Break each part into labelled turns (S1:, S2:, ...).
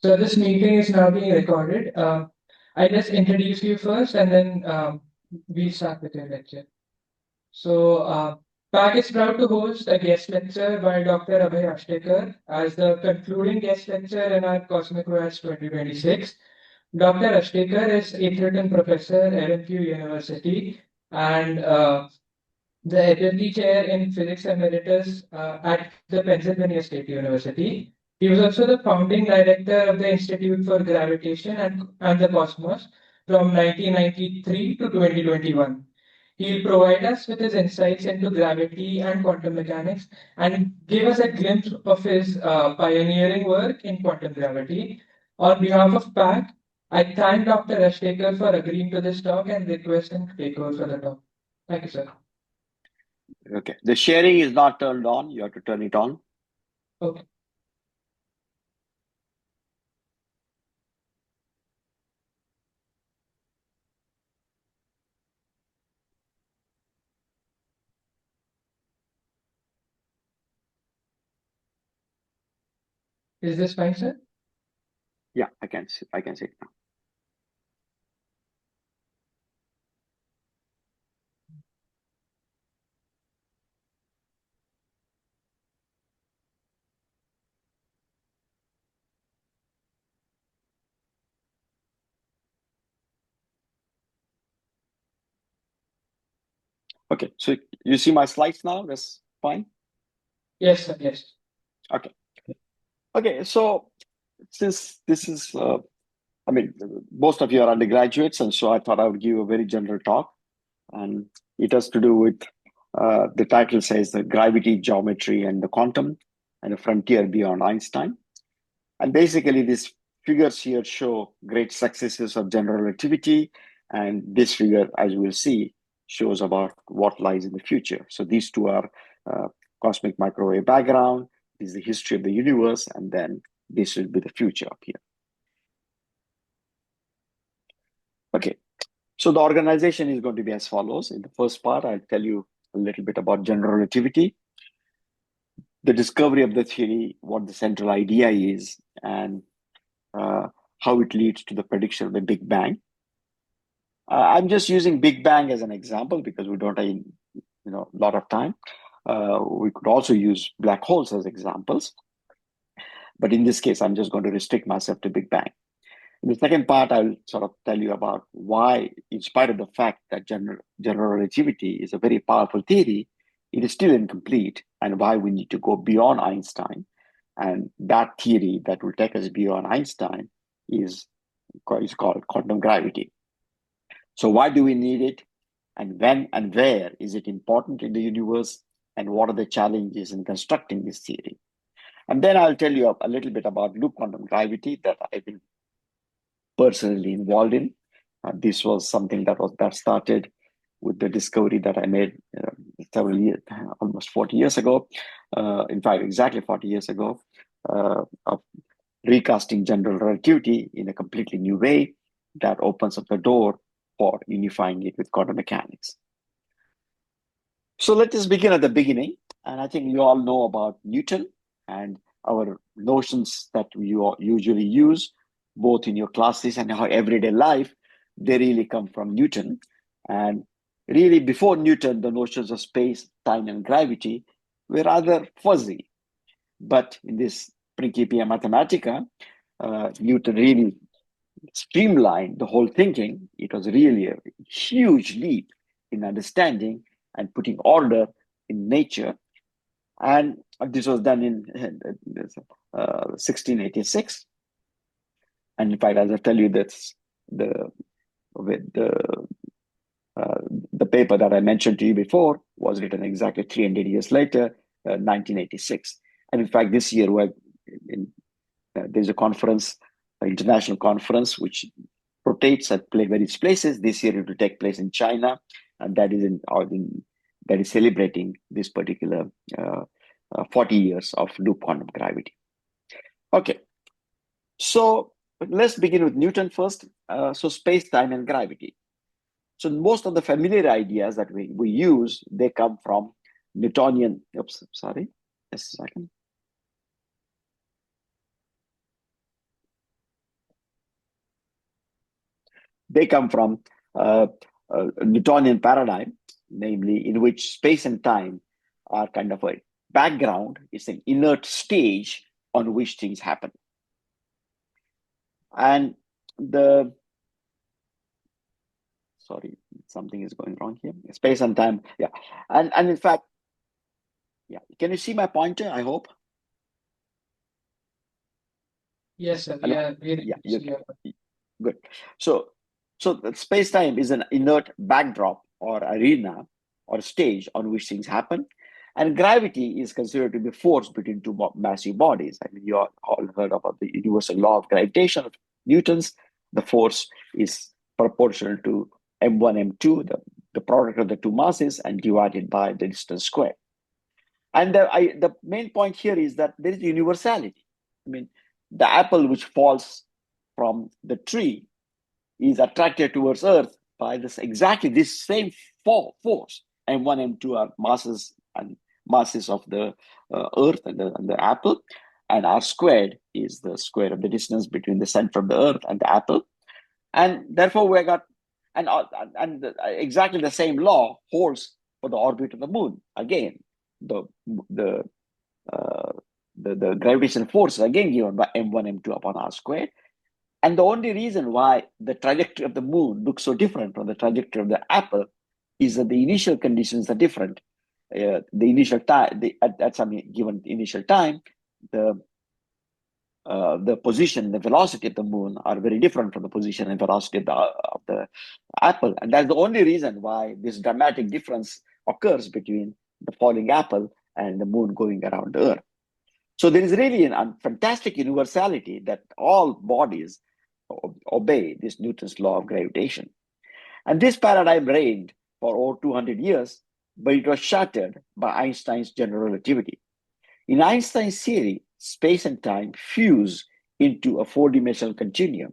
S1: So this meeting is now being recorded. I just introduce you first, and then we'll start with your lecture. So, PAC is proud to host a guest lecture by Dr. Abhay Ashtekar as the concluding guest lecture in our Cosmic Voyage 2026. Dr. Ashtekar is Egerton Professor at LMQ University and the Adjunct Chair in Physics Emeritus at the Pennsylvania State University. He was also the founding director of the Institute for Gravitation and the Cosmos from 1993 to 2021. He'll provide us with his insights into gravity and quantum mechanics and give us a glimpse of his pioneering work in quantum gravity. On behalf of PAC, I thank Dr. Ashtekar for agreeing to this talk and request him to take over for the talk. Thank you, sir.
S2: Okay, the sharing is not turned on. You have to turn it on.
S1: Okay. Is this fine, sir?
S2: Yeah, I can see it now. Okay, so you see my slides now? That's fine?
S1: Yes, sir. Yes.
S2: Okay. Okay, so since this is, I mean, most of you are undergraduates, and so I thought I would give a very general talk. And it has to do with, the title says the gravity, geometry, and the quantum, and the frontier beyond Einstein. And basically, these figures here show great successes of general relativity. And this figure, as we'll see, shows about what lies in the future. So these two are cosmic microwave background. This is the history of the universe. And then this will be the future up here. Okay, so the organization is going to be as follows. In the first part, I'll tell you a little bit about general relativity, the discovery of the theory, what the central idea is, and how it leads to the prediction of the Big Bang. I'm just using Big Bang as an example because we don't have a lot of time. We could also use black holes as examples. But in this case, I'm just going to restrict myself to Big Bang. In the second part, I'll sort of tell you about why, in spite of the fact that general relativity is a very powerful theory, it is still incomplete, and why we need to go beyond Einstein. And that theory that will take us beyond Einstein is called quantum gravity. So why do we need it? And when and where is it important in the universe? And what are the challenges in constructing this theory? And then I'll tell you a little bit about loop quantum gravity that I've been personally involved in. This was something that started with the discovery that I made several years, almost 40 years ago. In fact, exactly 40 years ago, of recasting general relativity in a completely new way that opens up the door for unifying it with quantum mechanics. So let us begin at the beginning. And I think you all know about Newton and our notions that we usually use, both in your classes and our everyday life. They really come from Newton. And really, before Newton, the notions of space, time, and gravity were rather fuzzy. But in this Principia Mathematica, Newton really streamlined the whole thinking. It was really a huge leap in understanding and putting order in nature. And this was done in 1686. And in fact, as I tell you, that's the paper that I mentioned to you before was written exactly 300 years later, 1986. And in fact, this year there's a conference, an international conference, which rotates at various places. This year it will take place in China, and that is celebrating this particular 40 years of loop quantum gravity. Okay, so let's begin with Newton first. So space, time, and gravity. So most of the familiar ideas that we use, they come from Newtonian. Oops, sorry, just a second. They come from Newtonian paradigm, namely in which space and time are kind of a background. It's an inert stage on which things happen. And sorry, something is going wrong here. Space and time, yeah. And in fact, yeah. Can you see my pointer? I hope.
S1: Yes, sir.
S2: Hello?
S1: Yeah,
S2: Yeah, good. So space-time is an inert backdrop or arena or stage on which things happen. And gravity is considered to be a force between two massive bodies. I mean, you all heard about the universal law of gravitation of Newton's. The force is proportional to m1, m2, the product of the two masses, and divided by the distance squared. And the main point here is that there is universality. I mean, the apple which falls from the tree is attracted towards Earth by exactly this same force. M1, M2 are masses of the Earth and the apple, and R squared is the square of the distance between the center of the Earth and the apple, and therefore we got exactly the same law holds for the orbit of the moon. Again, the the the gravitational force is again given by m1, m2 upon r squared. And the only reason why the trajectory of the moon looks so different from the trajectory of the apple is that the initial conditions are different. The initial time, at some given initial time, the position, the velocity of the moon are very different from the position and velocity of the apple. And that's the only reason why this dramatic difference occurs between the falling apple and the moon going around the Earth. So there is really a fantastic universality that all bodies obey this Newton's law of gravitation. And this paradigm reigned for over 200 years, but it was shattered by Einstein's general relativity. In Einstein's theory, space and time fuse into a four-dimensional continuum.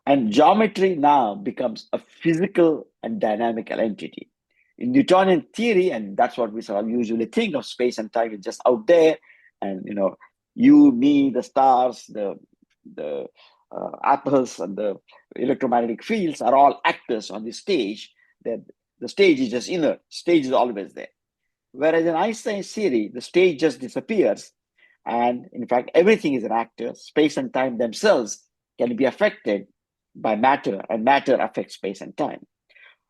S2: And geometry now becomes a physical and dynamical entity. In Newtonian theory, and that's what we sort of usually think of space and time is just out there, and you, me, the stars, the apples, and the electromagnetic fields are all actors on the stage. That the stage is just inert. Stage is always there. Whereas in Einstein's theory, the stage just disappears, and in fact, everything is an actor. Space and time themselves can be affected by matter, and matter affects space and time.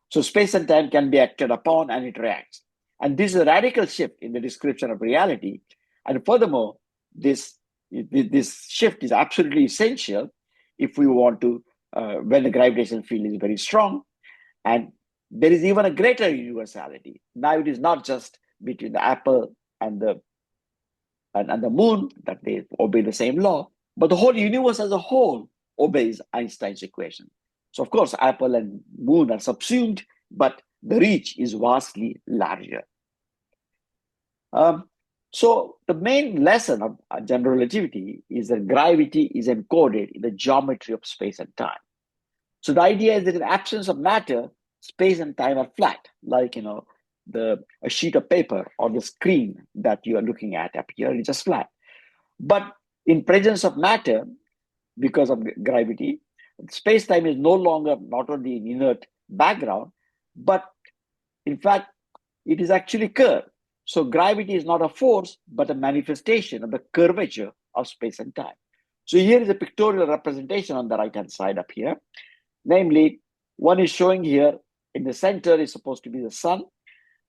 S2: So space and time can be acted upon, and it reacts. And this is a radical shift in the description of reality. And furthermore, this shift is absolutely essential if we want to, when the gravitational field is very strong. And there is even a greater universality. Now it is not just between the apple and the moon that they obey the same law, but the whole universe as a whole obeys Einstein's equation. So of course, apple and moon are subsumed, but the reach is vastly larger. So the main lesson of general relativity is that gravity is encoded in the geometry of space and time. So the idea is that in the absence of matter, space and time are flat, like a sheet of paper or the screen that you are looking at up here is just flat. But in presence of matter, because of gravity, space-time is no longer not only an inert background, but in fact, it is actually curved. So gravity is not a force, but a manifestation of the curvature of space and time. So here is a pictorial representation on the right-hand side up here. Namely, one is showing here in the center is supposed to be the sun.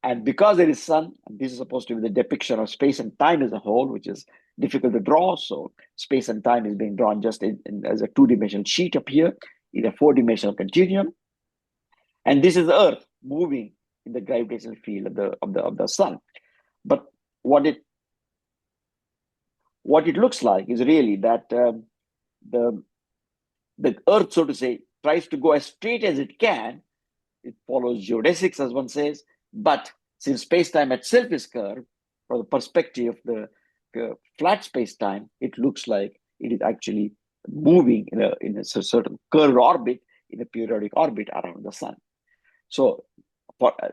S2: And because there is sun, this is supposed to be the depiction of space and time as a whole, which is difficult to draw. So space and time is being drawn just as a two-dimensional sheet up here in a four-dimensional continuum. And this is the Earth moving in the gravitational field of the sun. But what it looks like is really that the Earth, so to say, tries to go as straight as it can. It follows geodesics, as one says, but since space-time itself is curved, from the perspective of the flat space-time, it looks like it is actually moving in a certain curved orbit, in a periodic orbit around the sun. So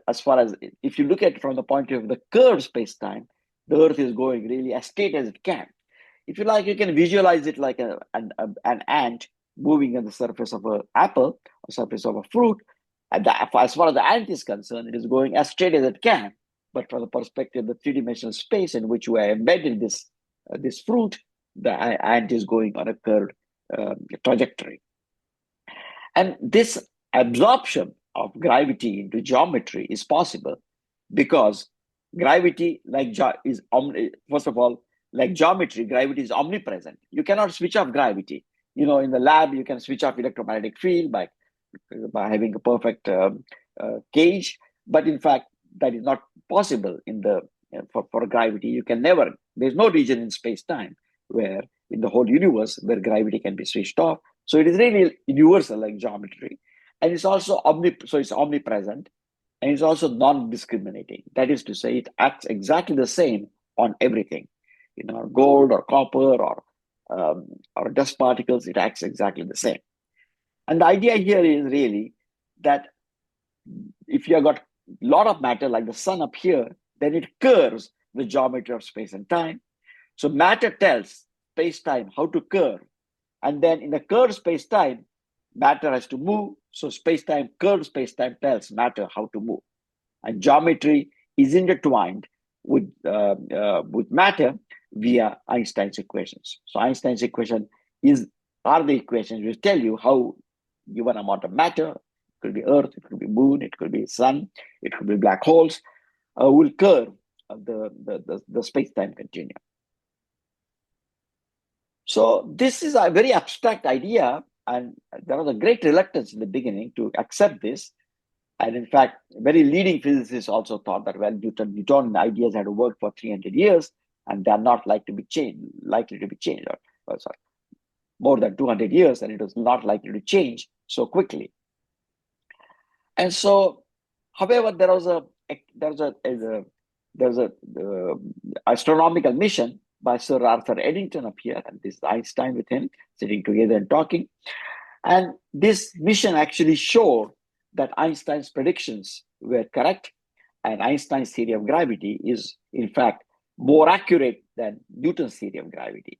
S2: as far as if you look at it from the point of view of the curved space-time, the Earth is going really as straight as it can. If you like, you can visualize it like an ant moving on the surface of an apple or surface of a fruit, as far as the ant is concerned, it is going as straight as it can. But from the perspective of the three-dimensional space in which we are embedded this fruit, the ant is going on a curved trajectory. And this absorption of gravity into geometry is possible because gravity, is first of all, like geometry, gravity is omnipresent. You cannot switch off gravity. In the lab, you can switch off electromagnetic field by having a perfect cage, but in fact, that is not possible for gravity. You can never. There's no region in space-time where in the whole universe where gravity can be switched off. So it is really universal like geometry, and it's also it's omnipresent, and it's also non-discriminating. That is to say, it acts exactly the same on everything. Gold or copper or dust particles, it acts exactly the same. And the idea here is really that if you have got a lot of matter like the sun up here, then it curves the geometry of space and time. So matter tells space-time how to curve. And then in the curved space-time, matter has to move. So space-time, curved space-time tells matter how to move. And geometry is intertwined with matter via Einstein's equations. So Einstein's equation are the equations which tell you how given amount of matter, it could be Earth, it could be Moon, it could be Sun, it could be black holes, will curve the space-time continuum. So this is a very abstract idea, and there was a great reluctance in the beginning to accept this. And in fact, very leading physicists also thought that, well, Newtonian ideas had worked for 300 years, and they are not likely to be changed, or more than 200 years, and it was not likely to change so quickly. And so, however, there was a astronomical mission by Sir Arthur Eddington up here, and this is Einstein with him sitting together and talking. And this mission actually showed that Einstein's predictions were correct, and Einstein's theory of gravity is, in fact, more accurate than Newton's theory of gravity.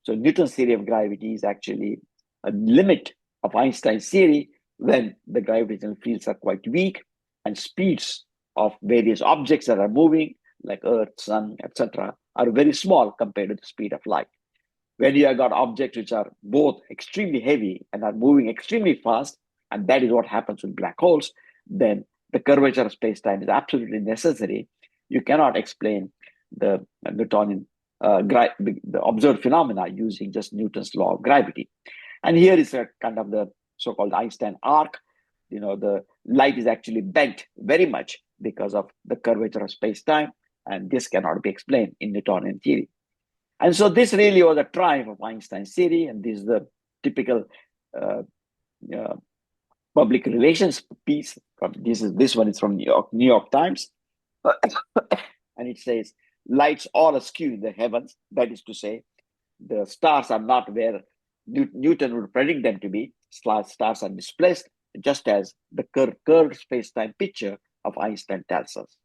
S2: So Newton's theory of gravity is actually a limit of Einstein's theory when the gravitational fields are quite weak and speeds of various objects that are moving, like Earth, Sun, etc., are very small compared to the speed of light. When you have got objects which are both extremely heavy and are moving extremely fast, and that is what happens with black holes, then the curvature of space-time is absolutely necessary. You cannot explain the Newtonian the observed phenomena using just Newton's law of gravity. And here is a kind of the so-called Einstein arc. The light is actually bent very much because of the curvature of space-time, and this cannot be explained in Newtonian theory. And so this really was a triumph of Einstein's theory, and this is the typical public relations piece. This one is from New York Times, and it says, "Lights all askew in the heavens." That is to say, the stars are not where Newton would predict them to be. Stars are displaced, just as the curved space-time picture of Einstein tells us.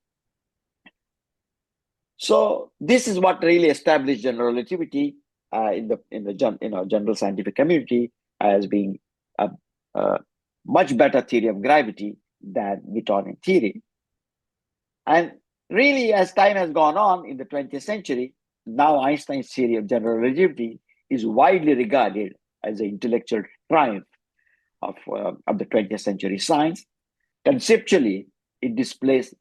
S2: So this is what really established general relativity in the general scientific community as being a much better theory of gravity than Newtonian theory. And really, as time has gone on in the 20th century, now Einstein's theory of general relativity is widely regarded as an intellectual triumph of the 20th century science. Conceptually, it displays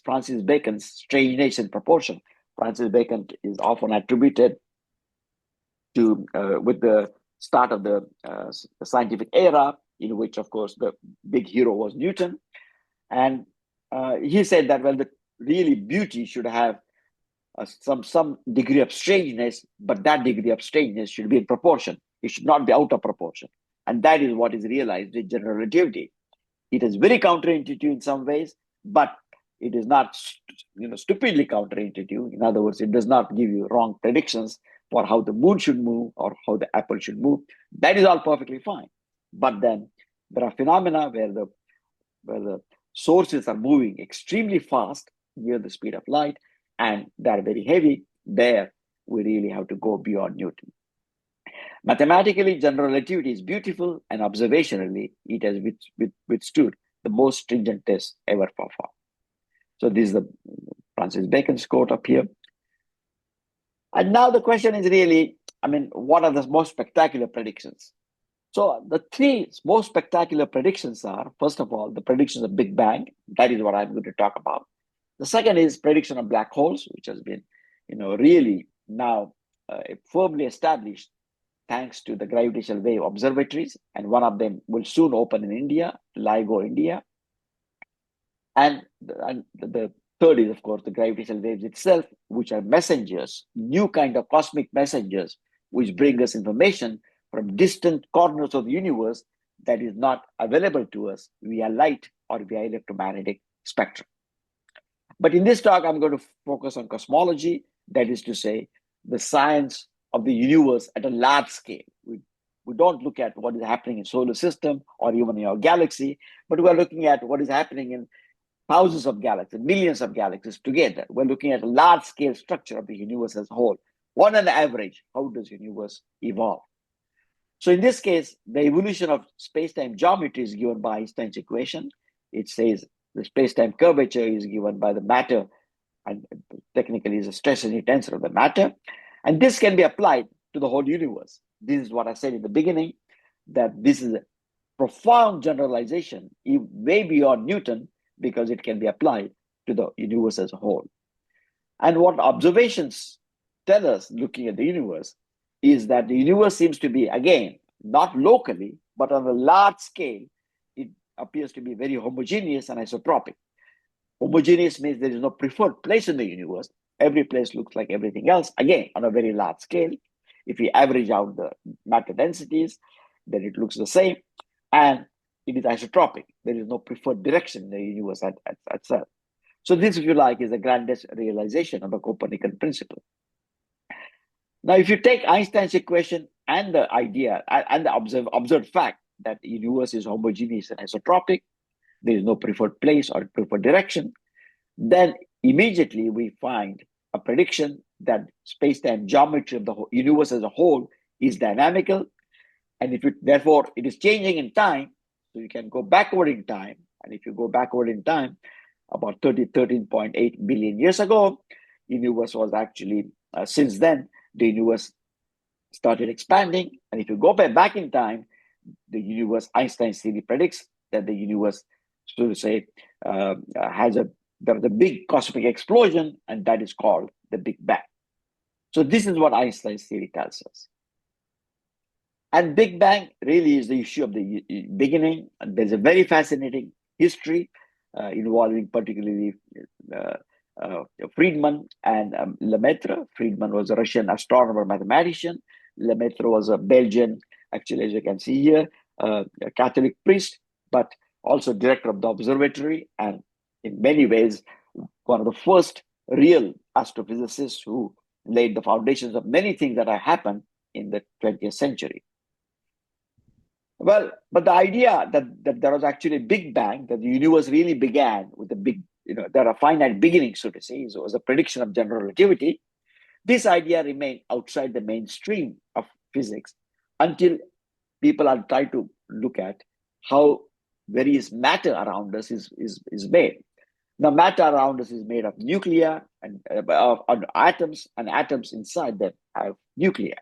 S2: Francis Bacon's strangeness in proportion. Francis Bacon is often attributed to with the start of the scientific era, in which, of course, the big hero was Newton. And he said that, well, the really beauty should have some degree of strangeness, but that degree of strangeness should be in proportion. It should not be out of proportion. And that is what is realized with general relativity. It is very counterintuitive in some ways, but it is not stupidly counterintuitive. In other words, it does not give you wrong predictions for how the moon should move or how the apple should move. That is all perfectly fine. But then there are phenomena where the sources are moving extremely fast near the speed of light, and they are very heavy. There, we really have to go beyond Newton. Mathematically, general relativity is beautiful, and observationally, it has withstood the most stringent tests ever performed. So this is the Francis Bacon's quote up here. And now the question is really, what are the most spectacular predictions? So the three most spectacular predictions are, first of all, the predictions of Big Bang. That is what I'm going to talk about. The second is prediction of black holes, which has been, really now firmly established thanks to the gravitational wave observatories, and one of them will soon open in India, LIGO, India. And the third is, of course, the gravitational waves itself, which are messengers, new kind of cosmic messengers, which bring us information from distant corners of the universe that is not available to us via light or via electromagnetic spectrum. But in this talk, I'm going to focus on cosmology, that is to say, the science of the universe at a large scale. We don't look at what is happening in solar system or even in our galaxy, but we're looking at what is happening in thousands of galaxies, millions of galaxies together. We're looking at a large scale structure of the universe as a whole. On an average, how does the universe evolve? So in this case, the evolution of space-time geometry is given by Einstein's equation. It says the space-time curvature is given by the matter, and technically is a stress energy tensor of the matter. And this can be applied to the whole universe. This is what I said in the beginning, that this is a profound generalization, way beyond Newton, because it can be applied to the universe as a whole. And what observations tell us, looking at the universe, is that the universe seems to be, again, not locally, but on a large scale, it appears to be very homogeneous and isotropic. Homogeneous means there is no preferred place in the universe. Every place looks like everything else, again, on a very large scale. If we average out the matter densities, then it looks the same. And it is isotropic. There is no preferred direction in the universe itself. So this, if you like, is the grandest realization of the Copernican principle. Now, if you take Einstein's equation and the idea and the observed fact that the universe is homogeneous and isotropic, there is no preferred place or preferred direction, then immediately we find a prediction that space-time geometry of the universe as a whole is dynamical, and therefore it is changing in time. So you can go backward in time, and if you go backward in time, about 13.8 billion years ago, universe was actually, since then, the universe started expanding. And if you go back in time, the universe, Einstein's theory predicts that the universe, so to say, there was a big cosmic explosion, and that is called the Big Bang. So this is what Einstein's theory tells us. And Big Bang really is the issue of the beginning. And there's a very fascinating history involving particularly Friedman and Lemaitre. Friedman was a Russian astronomer, mathematician. Lemaitre was a Belgian, actually, as you can see here, a Catholic priest, but also director of the observatory, and in many ways, one of the first real astrophysicists who laid the foundations of many things that have happened in the 20th century. Well, but the idea that there was actually a Big Bang, that the universe really began with a big, there are finite beginnings, so to say, so it was a prediction of general relativity. This idea remained outside the mainstream of physics until people are trying to look at how various matter around us is made. Now, matter around us is made of nuclei and of atoms, and atoms inside them have nuclei.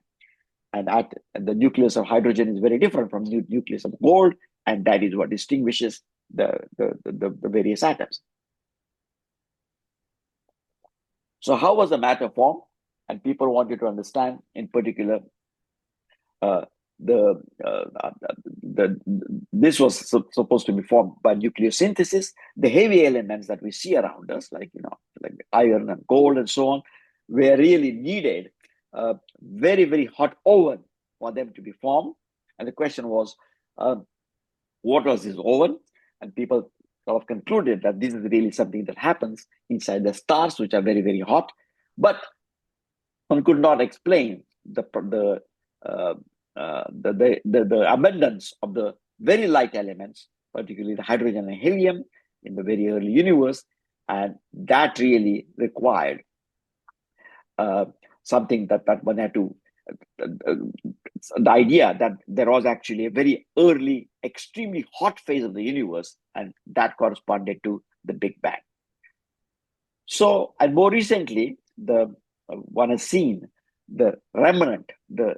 S2: And the nucleus of hydrogen is very different from the nucleus of gold, and that is what distinguishes the various atoms. So how was the matter formed? And people wanted to understand, in particular, this was supposed to be formed by nucleosynthesis. The heavy elements that we see around us, like iron and gold and so on, were really needed very, very hot oven for them to be formed. And the question was, what was this oven? And people sort of concluded that this is really something that happens inside the stars, which are very, very hot. But one could not explain the abundance of the very light elements, particularly the hydrogen and helium in the very early universe. And that really required something that one had to the idea that there was actually a very early, extremely hot phase of the universe, and that corresponded to the Big Bang. So, and more recently, the one has seen the remnant, the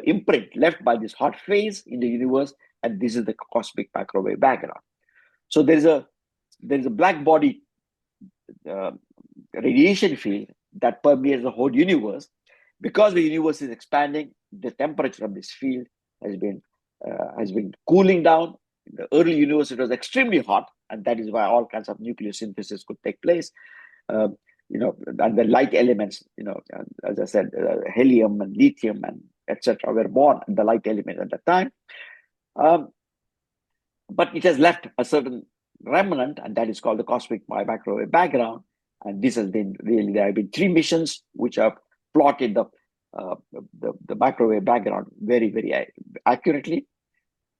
S2: imprint left by this hot phase in the universe, and this is the cosmic microwave background. So there is a black body uh, radiation field that permeates the whole universe. Because the universe is expanding, the temperature of this field has been cooling down. In the early universe, it was extremely hot, and that is why all kinds of nucleosynthesis could take place. Uh, and the light elements, as I said, helium and lithium and etc. were born, the light elements at that time. But it has left a certain remnant, and that is called the cosmic microwave background. And this has been really, there have been 3 missions which have plotted the microwave background very, very accurately.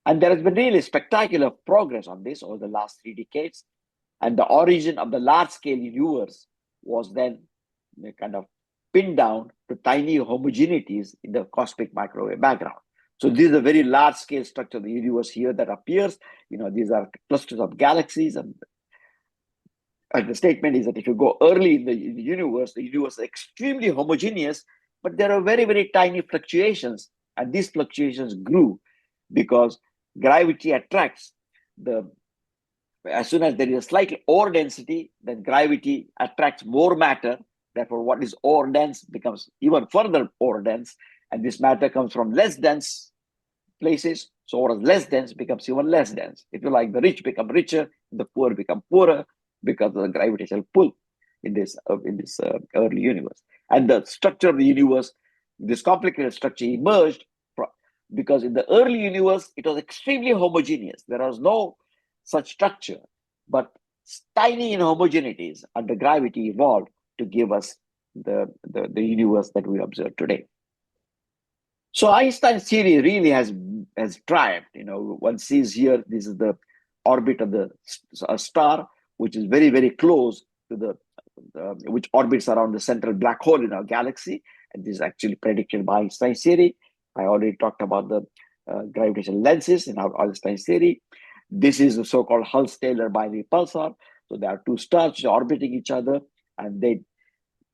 S2: And there has been really spectacular progress on this over the last 3 decades. And the origin of the large-scale universe was then kind of pinned down to tiny homogeneities in the cosmic microwave background. So this is a very large-scale structure of the universe here that appears. These are clusters of galaxies, and the statement is that if you go early in the universe is extremely homogeneous, but there are very, very tiny fluctuations, and these fluctuations grew because gravity attracts as soon as there is a slight ore density, then gravity attracts more matter. Therefore, what is ore dense becomes even further ore dense, and this matter comes from less dense places. So what is less dense becomes even less dense. If you like, the rich become richer, the poor become poorer because of the gravitational pull in this early universe. And the structure of the universe, this complicated structure emerged because in the early universe, it was extremely homogeneous. There was no such structure, but tiny inhomogeneities under gravity evolved to give us the universe that we observe today. So Einstein's theory really has triumphed. One sees here, this is the orbit of a star, which is very, very close to which orbits around the central black hole in our galaxy. And this is actually predicted by Einstein's theory. I already talked about the gravitational lenses in our Einstein's theory. This is the so-called Hulse-Taylor binary pulsar. So there are 2 stars orbiting each other, and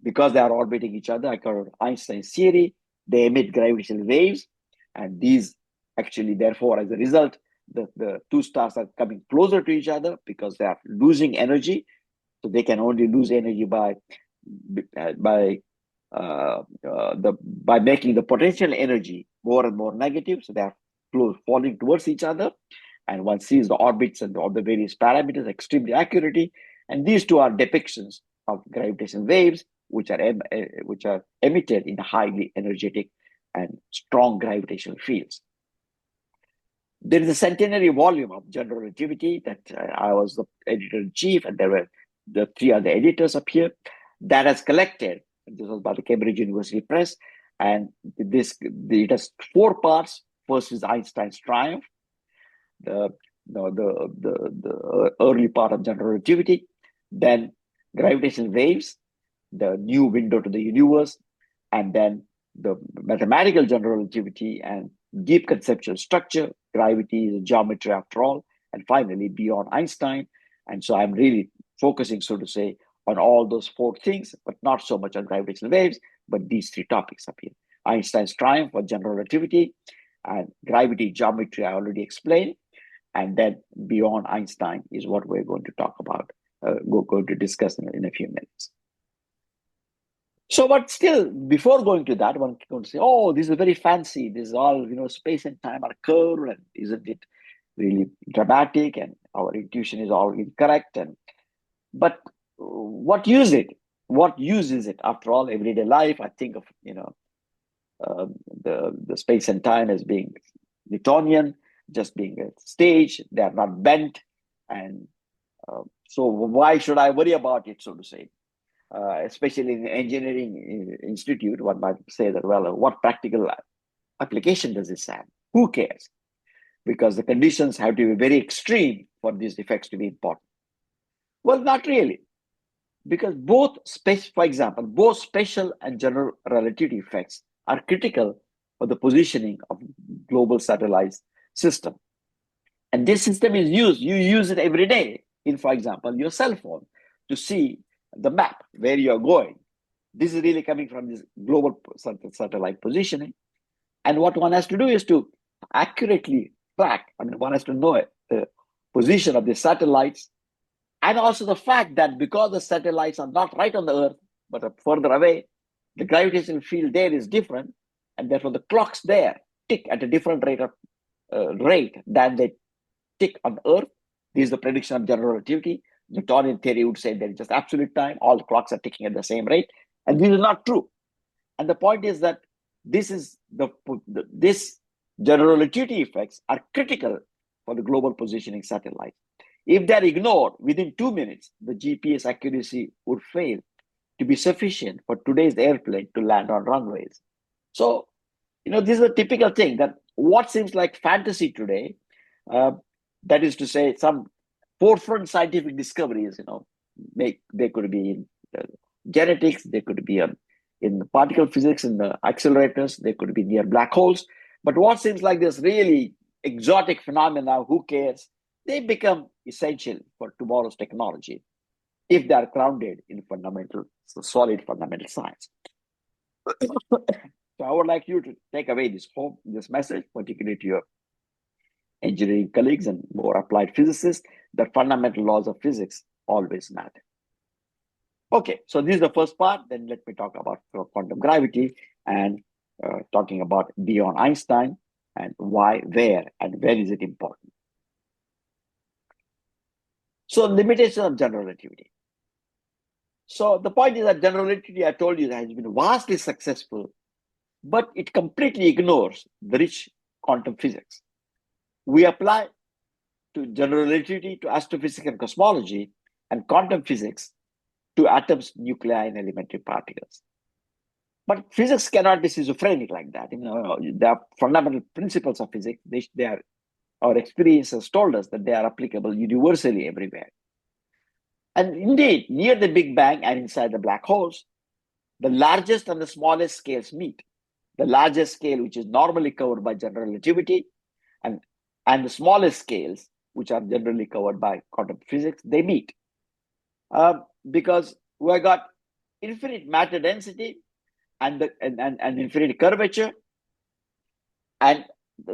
S2: because they are orbiting each other, according to Einstein's theory, they emit gravitational waves, and these actually, therefore, as a result, the 2 stars are coming closer to each other because they are losing energy. So they can only lose energy by making the potential energy more and more negative. So they are falling towards each other, and one sees the orbits and all the various parameters extremely accurately. And these 2 are depictions of gravitational waves, which are emitted in highly energetic and strong gravitational fields. There is a centenary volume of general relativity that I was the editor-in-chief, and there were the 3 other editors up here that has collected. This was by the Cambridge University Press, and it has 4 parts. First is Einstein's triumph, the early part of general relativity, then gravitational waves, the new window to the universe, and then the mathematical general relativity and deep conceptual structure. Gravity is a geometry after all, and finally beyond Einstein. And so I'm really focusing, so to say, on all those 4 things, but not so much on gravitational waves, but these 3 topics up here. Einstein's triumph for general relativity, and gravity geometry I already explained, and then beyond Einstein is what we're going to talk about, going to discuss in a few minutes. So, but still, before going to that, one can say, oh, this is very fancy. This is all, space and time are curved, and isn't it really dramatic? And our intuition is all incorrect. But what use it? What use is it? After all, everyday life, I think of, the space and time as being Newtonian, just being a stage. They are not bent. And so why should I worry about it, so to say? Especially in the engineering institute, one might say that, well, what practical application does this have? Who cares? Because the conditions have to be very extreme for these effects to be important. Well, not really. Because for example, both special and general relativity effects are critical for the positioning of global satellite system. And this system is used, you use it every day in, for example, your cell phone to see the map where you're going. This is really coming from this global satellite positioning. And what one has to do is to accurately track, one has to know the position of the satellites, and also the fact that because the satellites are not right on the Earth, but are further away, the gravitational field there is different, and therefore the clocks there tick at a different rate than they tick on Earth. This is the prediction of general relativity. Newtonian theory would say there is just absolute time, all the clocks are ticking at the same rate, and this is not true. And the point is that this general relativity effects are critical for the global positioning satellite. If they're ignored within 2 minutes, the GPS accuracy would fail to be sufficient for today's airplane to land on runways. So, this is a typical thing that what seems like fantasy today, that is to say, some forefront scientific discoveries, they could be in genetics, they could be in particle physics, in the accelerators, they could be near black holes. But what seems like this really exotic phenomena, who cares? They become essential for tomorrow's technology if they are grounded in solid fundamental science. So I would like you to take away this message, particularly to your engineering colleagues and more applied physicists, that fundamental laws of physics always matter. Okay, so this is the first part. Then let me talk about quantum gravity and talking about beyond Einstein and why, where, and when is it important. So limitations of general relativity. So the point is that general relativity, I told you, has been vastly successful, but it completely ignores the rich quantum physics. We apply to general relativity to astrophysics and cosmology, and quantum physics to atoms, nuclei, and elementary particles. But physics cannot be schizophrenic like that. There are fundamental principles of physics. Our experience has told us that they are applicable universally everywhere. And indeed, near the Big Bang and inside the black holes, the largest and the smallest scales meet. The largest scale, which is normally covered by general relativity, and the smallest scales, which are generally covered by quantum physics, they meet. Because we got infinite matter density and infinite curvature, and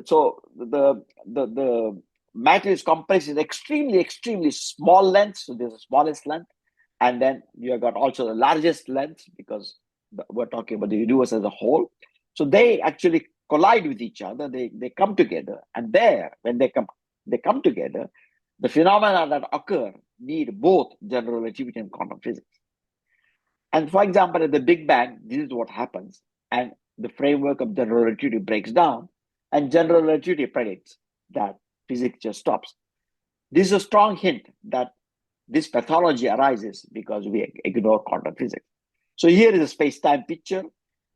S2: so the matter is compressed in extremely small lengths. So there's the smallest length, and then you have got also the largest length, because we're talking about the universe as a whole. So they actually collide with each other. They come together, and when they come together, the phenomena that occur need both general relativity and quantum physics. And for example, at the Big Bang, this is what happens, and the framework of general relativity breaks down, and general relativity predicts that physics just stops. This is a strong hint that this pathology arises because we ignore quantum physics. So here is a space-time picture.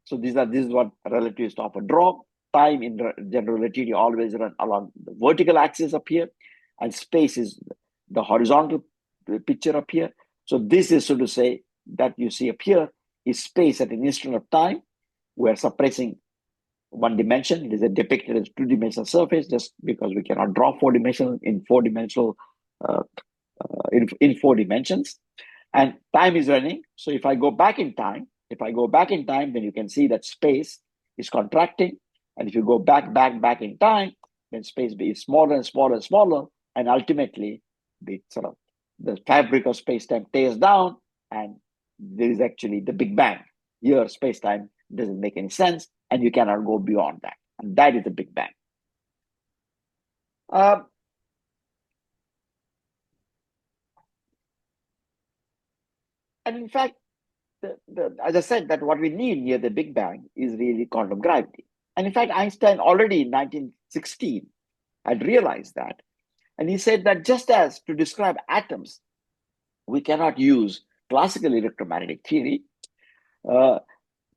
S2: So this is what relativists often draw. Time in general relativity always run along the vertical axis up here, and space is the horizontal picture up here. So this is, so to say, that you see up here is space at an instant of time. We're suppressing one dimension. It is depicted as two-dimensional surface, just because we cannot draw four-dimensional in four dimensions. And time is running. So if I go back in time, then you can see that space is contracting. And if you go back in time, then space is smaller and smaller and smaller. And ultimately, the fabric of space-time tears down, and there is actually the Big Bang. Here, space-time doesn't make any sense, and you cannot go beyond that. And that is the Big Bang. And in fact, as I said, that what we need near the Big Bang is really quantum gravity. And in fact, Einstein already in 1916 had realized that. And he said that just as to describe atoms, we cannot use classical electromagnetic theory,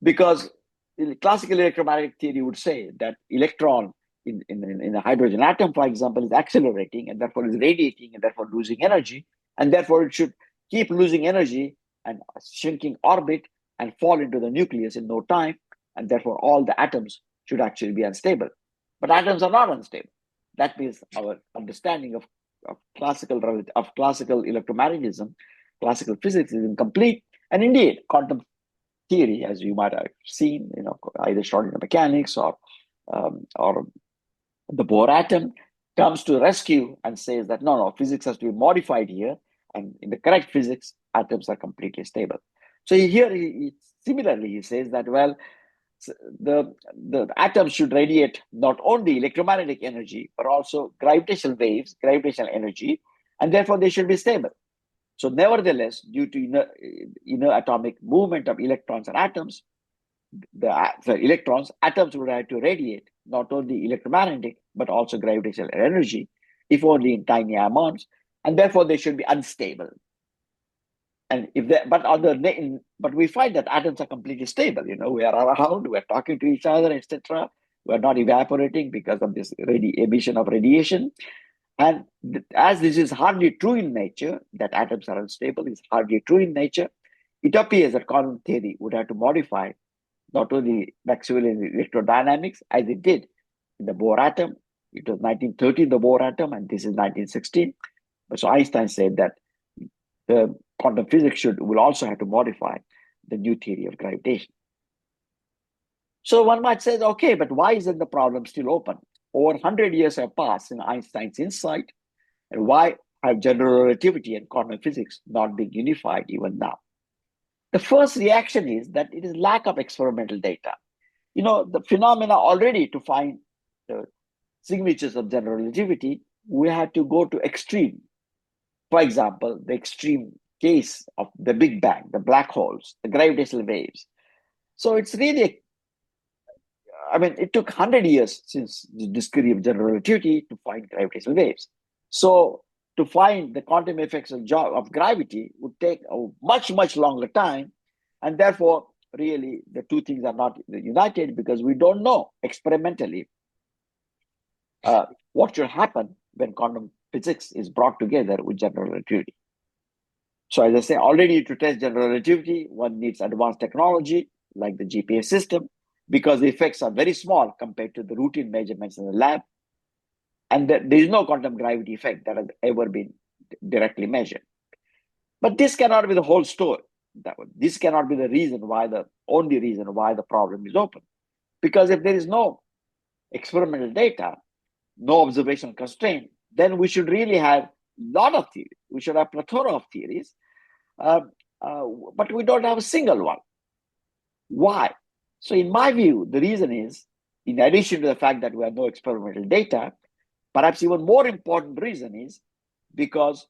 S2: because classical electromagnetic theory would say that electron in a hydrogen atom, for example, is accelerating and therefore is radiating and therefore losing energy. And therefore it should keep losing energy and shrinking orbit and fall into the nucleus in no time. And therefore all the atoms should actually be unstable. But atoms are not unstable. That means our understanding of classical electromagnetism, classical physics is incomplete. And indeed, quantum theory, as you might have seen, either Schrodinger mechanics or the Bohr atom, comes to rescue and says that no, physics has to be modified here, and in the correct physics, atoms are completely stable. So here, similarly, he says that the atoms should radiate not only electromagnetic energy but also gravitational waves, gravitational energy, and therefore they should be stable. So nevertheless, due to inner atomic movement of electrons and atoms, atoms would have to radiate not only electromagnetic but also gravitational energy, if only in tiny amounts, and therefore they should be unstable. And but we find that atoms are completely stable. We are around, we are talking to each other, etc. We are not evaporating because of this emission of radiation. And as this is hardly true in nature, that atoms are unstable is hardly true in nature, it appears that quantum theory would have to modify not only Maxwellian electrodynamics as it did in the Bohr atom. It was 1913, the Bohr atom, and this is 1916. But so Einstein said that the quantum physics will also have to modify the new theory of gravitation. So one might say, okay, but why isn't the problem still open? Over 100 years have passed in Einstein's insight, and why have general relativity and quantum physics not been unified even now? The first reaction is that it is lack of experimental data. The phenomena already, to find the signatures of general relativity, we had to go to extreme. For example, the extreme case of the Big Bang, the black holes, the gravitational waves. So it's really, it took 100 years since the discovery of general relativity to find gravitational waves. So to find the quantum effects of gravity would take a much, much longer time. And therefore, really, the two things are not united because we don't know experimentally what should happen when quantum physics is brought together with general relativity. So as I say, already to test general relativity, one needs advanced technology like the GPS system, because the effects are very small compared to the routine measurements in the lab. And there is no quantum gravity effect that has ever been directly measured. But this cannot be the whole story. This cannot be the only reason why the problem is open. Because if there is no experimental data, no observational constraint, then we should really have a lot of theories. We should have a plethora of theories, but we don't have a single one. Why? So in my view, the reason is, in addition to the fact that we have no experimental data, perhaps even more important reason is because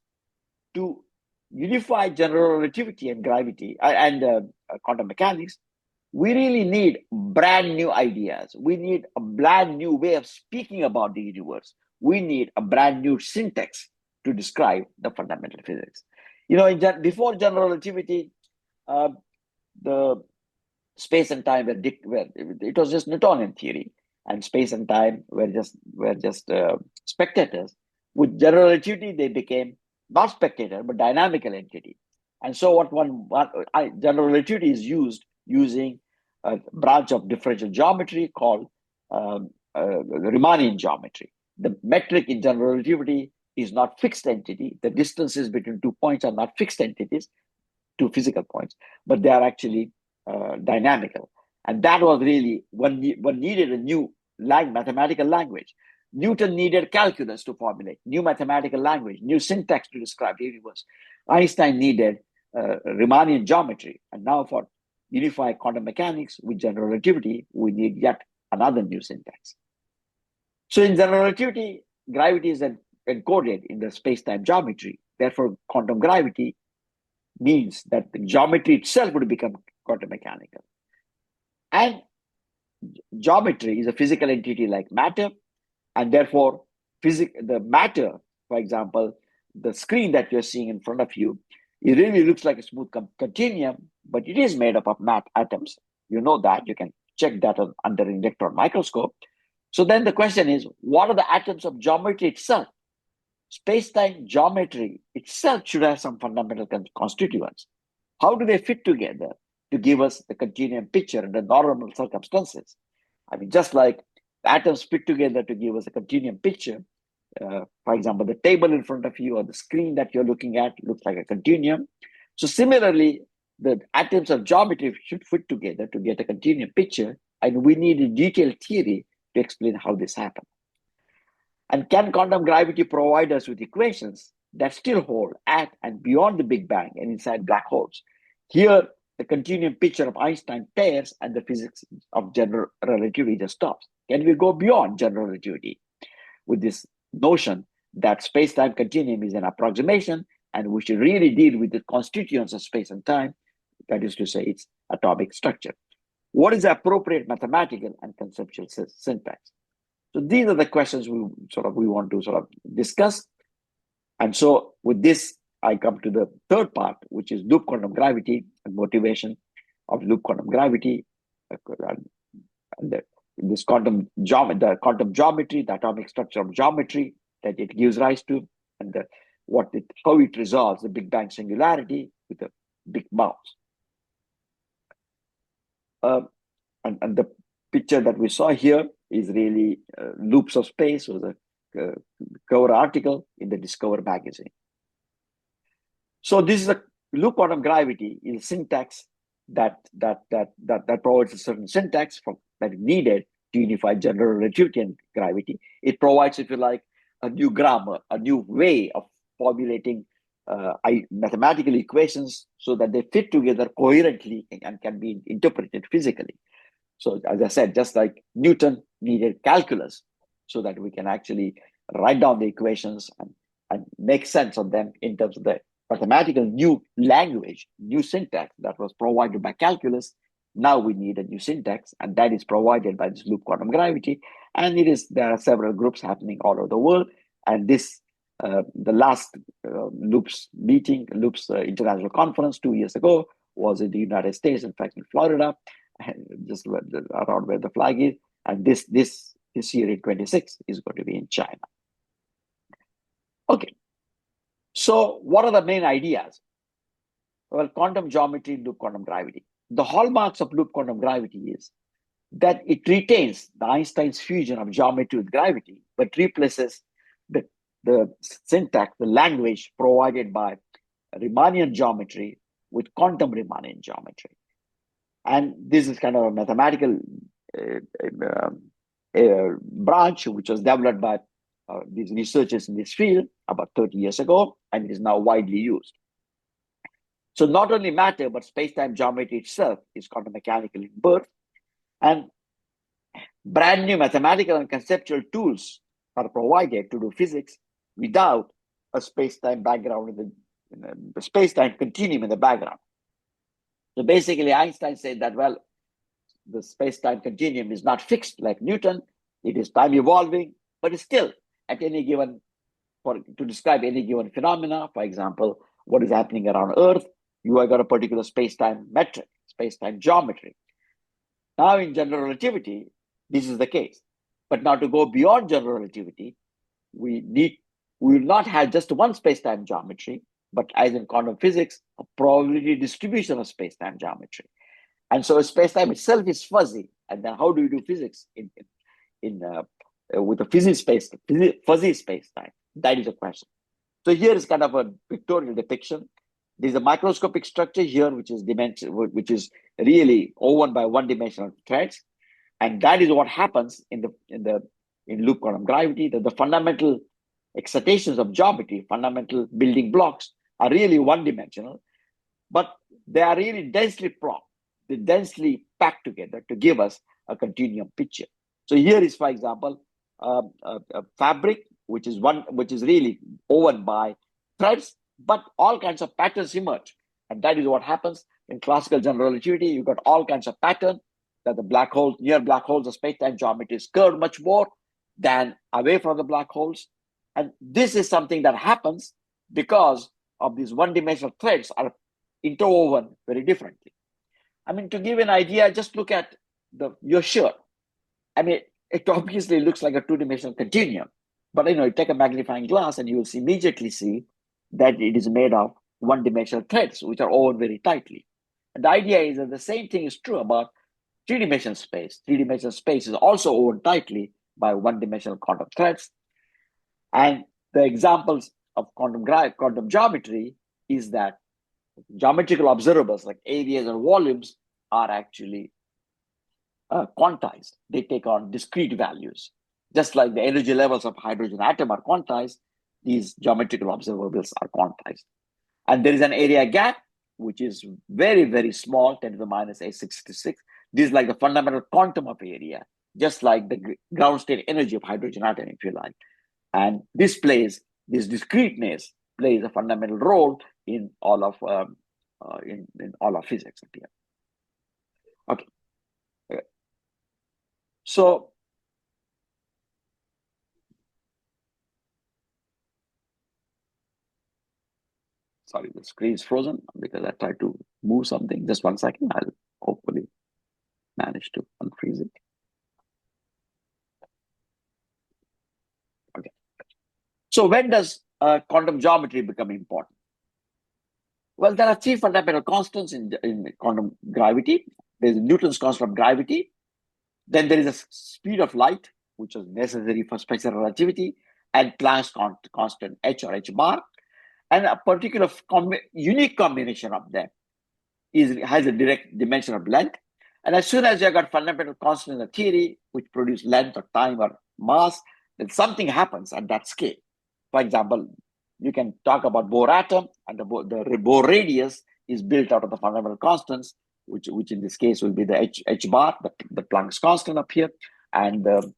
S2: to unify general relativity and gravity and quantum mechanics, we really need brand new ideas. We need a brand new way of speaking about the universe. We need a brand new syntax to describe the fundamental physics. Before general relativity, the space and time it was just Newtonian theory, and space and time were just spectators. With general relativity, they became not spectator but dynamical entity. And so general relativity is using a branch of differential geometry called Riemannian geometry. The metric in general relativity is not fixed entity. The distances between 2 points are not fixed entities, 2 physical points, but they are actually dynamical. And that was really one needed a new mathematical language. Newton needed calculus to formulate new mathematical language, new syntax to describe the universe. Einstein needed Riemannian geometry. And now for unified quantum mechanics with general relativity, we need yet another new syntax. So in general relativity, gravity is encoded in the space-time geometry. Therefore, quantum gravity means that the geometry itself would become quantum mechanical. And geometry is a physical entity like matter, and therefore the matter, for example, the screen that you're seeing in front of you, it really looks like a smooth continuum, but it is made up of atoms. You know that. You can check that under an electron microscope. So then the question is, what are the atoms of geometry itself? Space-time geometry itself should have some fundamental constituents. How do they fit together to give us the continuum picture under normal circumstances? I mean, just like atoms fit together to give us a continuum picture. For example, the table in front of you or the screen that you're looking at looks like a continuum. So similarly, the atoms of geometry should fit together to get a continuum picture, and we need a detailed theory to explain how this happens. And can quantum gravity provide us with equations that still hold at and beyond the Big Bang and inside black holes? Here, the continuum picture of Einstein pairs and the physics of general relativity just stops. Can we go beyond general relativity with this notion that space-time continuum is an approximation and we should really deal with the constituents of space and time, that is to say, its atomic structure? What is the appropriate mathematical and conceptual syntax? So these are the questions we want to discuss. And so with this, I come to the third part, which is loop quantum gravity and motivation of loop quantum gravity, and this quantum geometry, the atomic structure of geometry that it gives rise to, and how it resolves the Big Bang singularity with a big mouse. And the picture that we saw here is really Loops of Space, was a cover article in the Discover magazine. So this is a loop quantum gravity is syntax that provides a certain syntax that is needed to unify general relativity and gravity. It provides, if you like, a new grammar, a new way of formulating mathematical equations so that they fit together coherently and can be interpreted physically. So as I said, just like Newton needed calculus so that we can actually write down the equations and make sense of them in terms of the mathematical new language, new syntax that was provided by calculus. Now we need a new syntax, and that is provided by this loop quantum gravity. And there are several groups happening all over the world. And this, the last Loops International Conference 2 years ago was in the United States, in fact, in Florida, just around where the flag is. And this year in 26 is going to be in China. Okay. So what are the main ideas? Well, quantum geometry, loop quantum gravity. The hallmarks of loop quantum gravity is that it retains the Einstein's fusion of geometry with gravity, but replaces the syntax, the language provided by Riemannian geometry with quantum Riemannian geometry. And this is kind of a mathematical branch which was developed by these researchers in this field about 30 years ago, and it is now widely used. So not only matter, but space-time geometry itself is quantum mechanical in birth, and brand new mathematical and conceptual tools are provided to do physics without a space-time background in the space-time continuum in the background. So basically, Einstein said that, well, the space-time continuum is not fixed like Newton. It is time evolving, but it's still at any given, to describe any given phenomena, for example, what is happening around Earth, you have got a particular space-time metric, space-time geometry. Now in general relativity, this is the case. But now to go beyond general relativity, we will not have just one space-time geometry, but as in quantum physics, a probability distribution of space-time geometry. And so space-time itself is fuzzy. And then how do you do physics with a fuzzy space-time? That is a question. So here is kind of a pictorial depiction. There's a microscopic structure here, which is really woven by one-dimensional threads, and that is what happens in loop quantum gravity. That the fundamental excitations of geometry, fundamental building blocks, are really one-dimensional, but they are really densely packed together to give us a continuum picture. So here is, for example, a fabric which is really woven by threads, but all kinds of patterns emerge. And that is what happens in classical general relativity. You've got all kinds of patterns that near black holes, the space-time geometry is curved much more than away from the black holes. And this is something that happens because of these one-dimensional threads are interwoven very differently. I mean, to give an idea, just look at your shirt. I mean, it obviously looks like a two-dimensional continuum, but you take a magnifying glass and you will immediately see that it is made of one-dimensional threads, which are woven very tightly. And the idea is that the same thing is true about three-dimensional space. Three-dimensional space is also owned tightly by one-dimensional quantum threads. And the examples of quantum geometry is that geometrical observables like areas or volumes are actually quantized. They take on discrete values. Just like the energy levels of hydrogen atom are quantized, these geometrical observables are quantized. And there is an area gap, which is very, very small, 10 to the minus A66. This is like the fundamental quantum of area, just like the ground state energy of hydrogen atom, if you like. And this discreteness plays a fundamental role in all of physics here. Okay. So sorry, the screen is frozen because I tried to move something. Just 1 second. I'll hopefully manage to unfreeze it. Okay. So when does quantum geometry become important? Well, there are three fundamental constants in quantum gravity. There's Newton's constant of gravity. Then there is a speed of light, which is necessary for special relativity, and Planck's constant h or h bar. And a particular unique combination of them has a direct dimension of length. And as soon as you got fundamental constant in the theory, which produce length or time or mass, then something happens at that scale. For example, you can talk about Bohr atom, and the Bohr radius is built out of the fundamental constants, which in this case will be the h bar, the Planck's constant up here, and the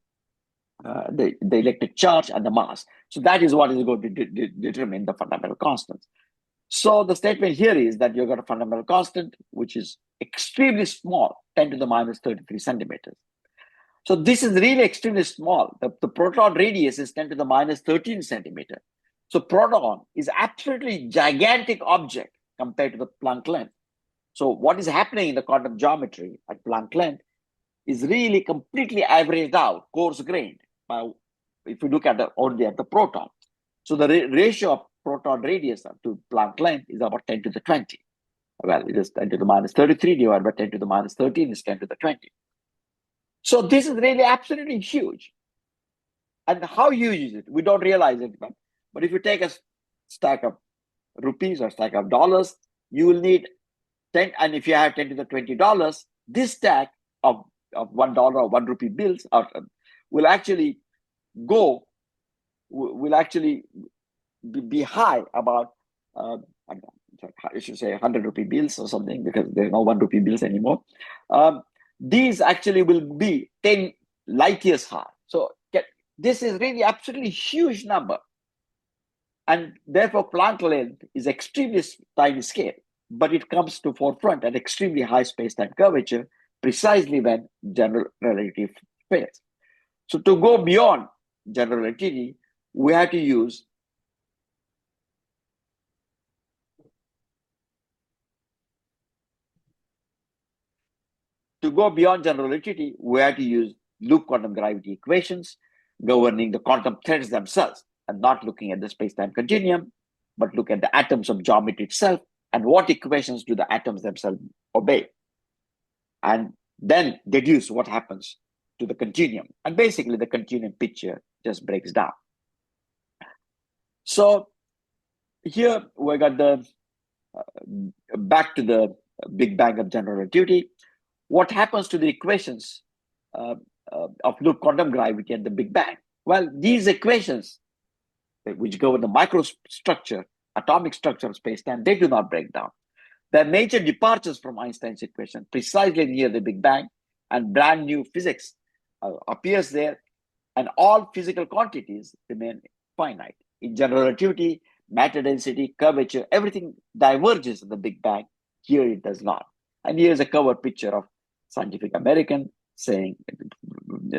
S2: electric charge and the mass. So that is what is going to determine the fundamental constants. So the statement here is that you've got a fundamental constant, which is extremely small, 10 to the minus 33 centimeters. So this is really extremely small. The proton radius is 10 to the minus 13 centimeter. So proton is absolutely gigantic object compared to the Planck length. So what is happening in the quantum geometry at Planck length is really completely averaged out, coarse-grained, if you look at only at the proton. So the ratio of proton radius to Planck length is about 10 to the 20. Well, it is 10 to the minus 33 divided by 10 to the minus 13 is 10 to the 20. So this is really absolutely huge. And how you use it, we don't realize it. But if you take a stack of rupees or stack of dollars, you will need 10. And if you have 10 to the $20, this stack of $1 or 1 rupee bills will actually be high about I should say 100 rupee bills or something, because there's no 1 rupee bills anymore. These actually will be 10 light years high. So this is really absolutely huge number. And therefore Planck length is extremely tiny scale, but it comes to forefront at extremely high space-time curvature, precisely when general relativity fails. So to go beyond general relativity, we have to use loop quantum gravity equations governing the quantum threads themselves, and not looking at the space-time continuum, but look at the atoms of geometry itself and what equations do the atoms themselves obey, and then deduce what happens to the continuum. And basically the continuum picture just breaks down. So here we got the back to the Big Bang of general relativity. What happens to the equations of loop quantum gravity and the Big Bang? Well, these equations, which govern the microstructure, atomic structure of space-time, they do not break down. There are major departures from Einstein's equation precisely near the Big Bang, and brand new physics appears there, and all physical quantities remain finite. In general relativity, matter density, curvature, everything diverges in the Big Bang. Here it does not. And here's a cover picture of Scientific American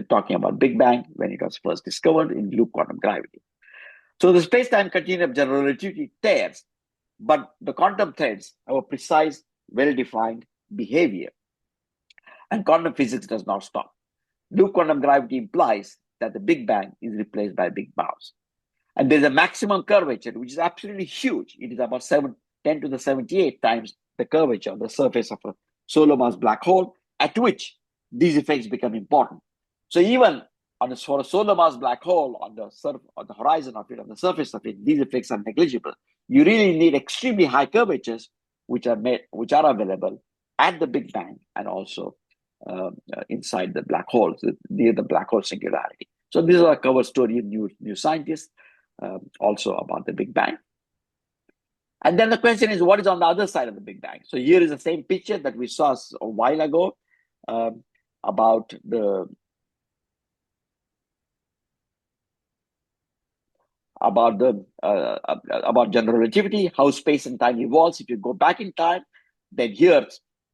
S2: talking about Big Bang when it was first discovered in loop quantum gravity. So the space-time continuum of general relativity tears, but the quantum threads have a precise, well-defined behavior. And quantum physics does not stop. Loop quantum gravity implies that the Big Bang is replaced by Big Bounce. And there's a maximum curvature, which is absolutely huge. It is about 10 to the 78 times the curvature on the surface of a solar mass black hole, at which these effects become important. So even for a solar mass black hole on the horizon of it, on the surface of it, these effects are negligible. You really need extremely high curvatures, which are available at the Big Bang and also inside the black hole, near the black hole singularity. So this is a cover story in New Scientist, also about the Big Bang. And then the question is, what is on the other side of the Big Bang? So here is the same picture that we saw a while ago about general relativity, how space and time evolves. If you go back in time, then here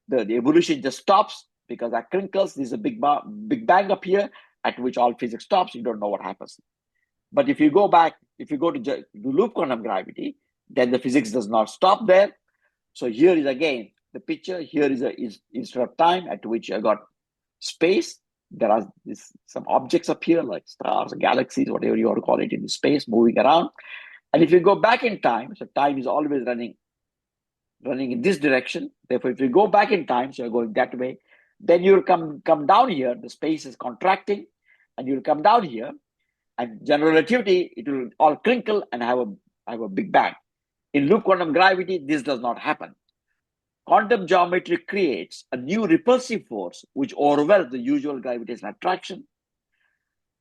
S2: the evolution just stops because that crinkles. There's a big bang up here at which all physics stops. You don't know what happens. But if you go to loop quantum gravity, then the physics does not stop there. So here is again the picture. Here is instead of time at which I got space, there are some objects up here like stars, galaxies, whatever you want to call it, in space moving around. And if you go back in time, so time is always running in this direction. Therefore, if you go back in time, so you're going that way, then you'll come down here. The space is contracting, and you'll come down here, and general relativity, it will all crinkle and have a big bang. In loop quantum gravity, this does not happen. Quantum geometry creates a new repulsive force which overwhelms the usual gravitational attraction.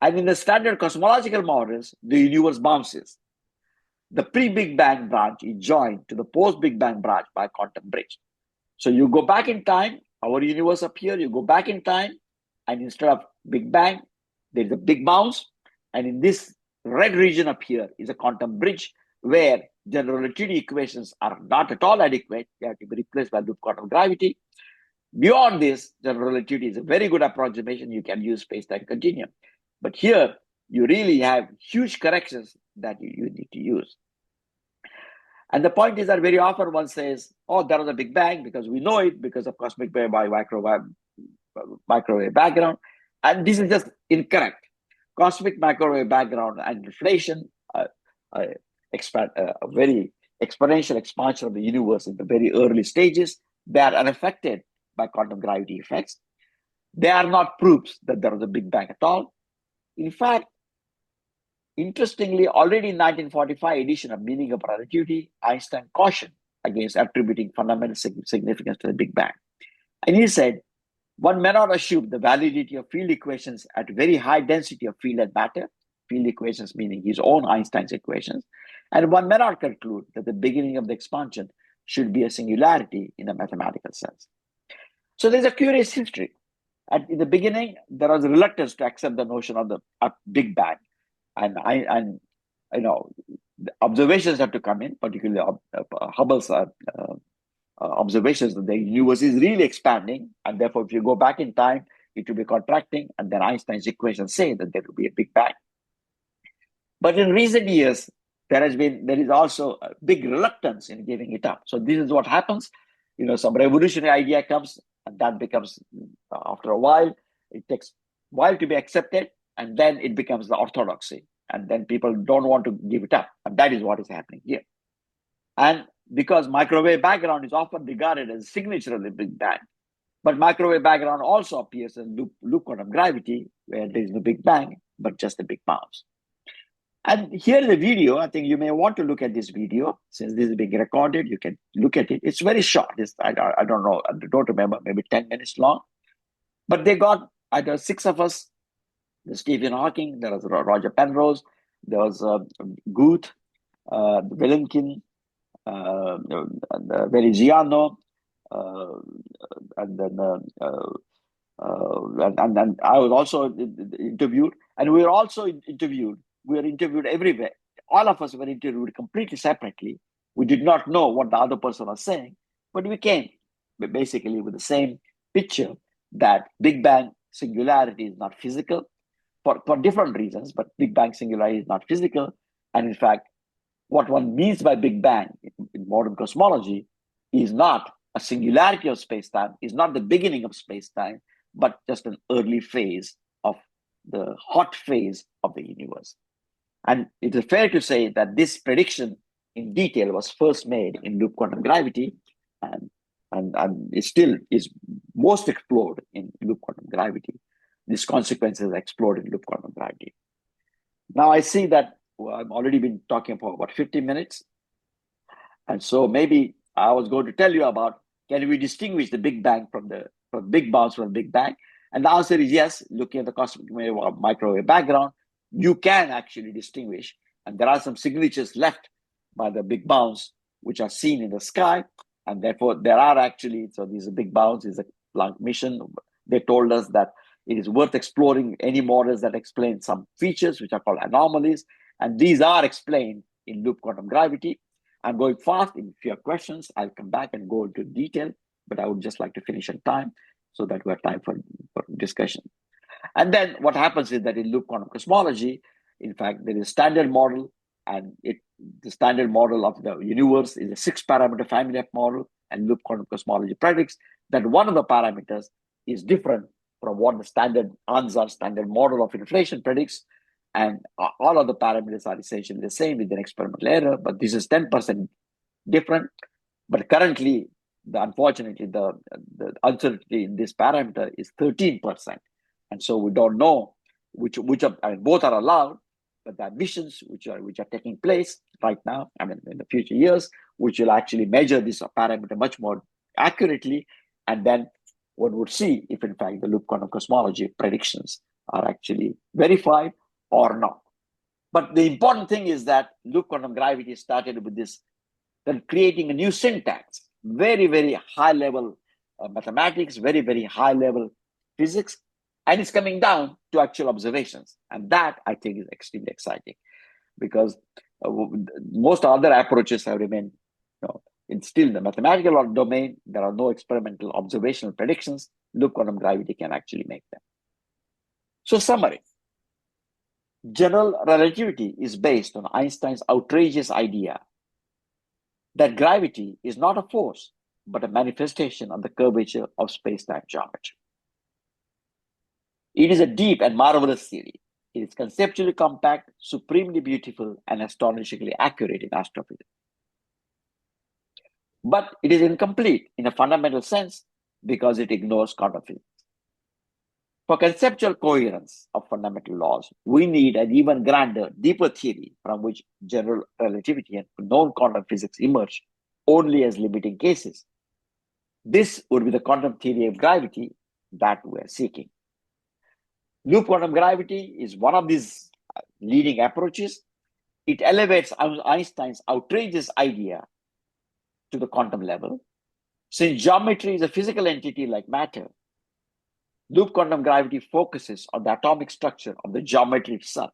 S2: And in the standard cosmological models, the universe bounces. The pre-Big Bang branch is joined to the post-Big Bang branch by a quantum bridge. So you go back in time, our universe up here, you go back in time, and instead of Big Bang, there's a big bounce. And in this red region up here is a quantum bridge where general relativity equations are not at all adequate. They have to be replaced by loop quantum gravity. Beyond this, general relativity is a very good approximation. You can use space-time continuum. But here, you really have huge corrections that you need to use. And the point is that very often one says, oh, there was a Big Bang because we know it because of cosmic wave by microwave background. And this is just incorrect. Cosmic microwave background and inflation expand a very exponential expansion of the universe in the very early stages. They are unaffected by quantum gravity effects. They are not proofs that there was a Big Bang at all. In fact, interestingly, already in 1945 edition of Meaning of Relativity, Einstein cautioned against attributing fundamental significance to the Big Bang. And he said, one may not assume the validity of field equations at very high density of field and matter, field equations meaning his own Einstein's equations, and one may not conclude that the beginning of the expansion should be a singularity in a mathematical sense. So there's a curious history. In the beginning, there was a reluctance to accept the notion of the Big Bang. And the observations have to come in, particularly Hubble's observations that the universe is really expanding, and therefore, if you go back in time, it will be contracting, and then Einstein's equations say that there will be a Big Bang. But in recent years, there is also a big reluctance in giving it up. So this is what happens. Some revolutionary idea comes, and that becomes, after a while, it takes a while to be accepted, and then it becomes the orthodoxy. And then people don't want to give it up. And that is what is happening here. And because microwave background is often regarded as a signature of the Big Bang, but microwave background also appears in loop quantum gravity, where there is no Big Bang, but just a big bounce. And here is a video. I think you may want to look at this video. Since this is being recorded, you can look at it. It's very short. I don't know. I don't remember. Maybe 10 minutes long. But they got either 6 of us. There's Stephen Hawking. There was Roger Penrose. There was Guth, Vilenkin, Veriziano, and then and I was also interviewed, and we were also interviewed. We were interviewed everywhere. All of us were interviewed completely separately. We did not know what the other person was saying, but we came basically with the same picture that Big Bang singularity is not physical for different reasons, but Big Bang singularity is not physical. And in fact, what one means by Big Bang in modern cosmology is not a singularity of space-time, is not the beginning of space-time, but just an early phase of the hot phase of the universe. And it is fair to say that this prediction in detail was first made in loop quantum gravity, and it still is most explored in loop quantum gravity. These consequences explode in loop quantum gravity. Now I see that I've already been talking for about 50 minutes. And so maybe I was going to tell you about, can we distinguish the Big Bang from Big Bounce from Big Bang? And the answer is yes. Looking at the cosmic microwave background, you can actually distinguish. And there are some signatures left by the Big Bounce, which are seen in the sky. And therefore, there are actually, so this Big Bounce is a Planck mission. They told us that it is worth exploring any models that explain some features, which are called anomalies. And these are explained in loop quantum gravity. I'm going fast. If you have questions, I'll come back and go into detail, but I would just like to finish on time so that we have time for discussion. And then what happens is that in loop quantum cosmology, in fact, there is a standard model, and the standard model of the universe is a 6-parameter family of model, and loop quantum cosmology predicts that one of the parameters is different from what the standard ANSAR standard model of inflation predicts. And all of the parameters are essentially the same with an experimental error, but this is 10% different. But currently, unfortunately, the uncertainty in this parameter is 13%. And so we don't know which of, I mean, both are allowed, but the admissions which are taking place right now, I mean, in the future years, which will actually measure this parameter much more accurately. And then one would see if, in fact, the loop quantum cosmology predictions are actually verified or not. But the important thing is that loop quantum gravity started with this, then creating a new syntax, very, very high level mathematics, very, very high level physics, and it's coming down to actual observations. And that, I think, is extremely exciting, because most other approaches have remained, it's still in the mathematical domain. There are no experimental observational predictions. Loop quantum gravity can actually make them. So summary. General relativity is based on Einstein's outrageous idea that gravity is not a force, but a manifestation of the curvature of space-time geometry. It is a deep and marvelous theory. It is conceptually compact, supremely beautiful, and astonishingly accurate in astrophysics. But it is incomplete in a fundamental sense because it ignores quantum physics. For conceptual coherence of fundamental laws, we need an even grander, deeper theory from which general relativity and known quantum physics emerge only as limiting cases. This would be the quantum theory of gravity that we are seeking. Loop quantum gravity is one of these leading approaches. It elevates Einstein's outrageous idea to the quantum level. Since geometry is a physical entity like matter, loop quantum gravity focuses on the atomic structure of the geometry itself.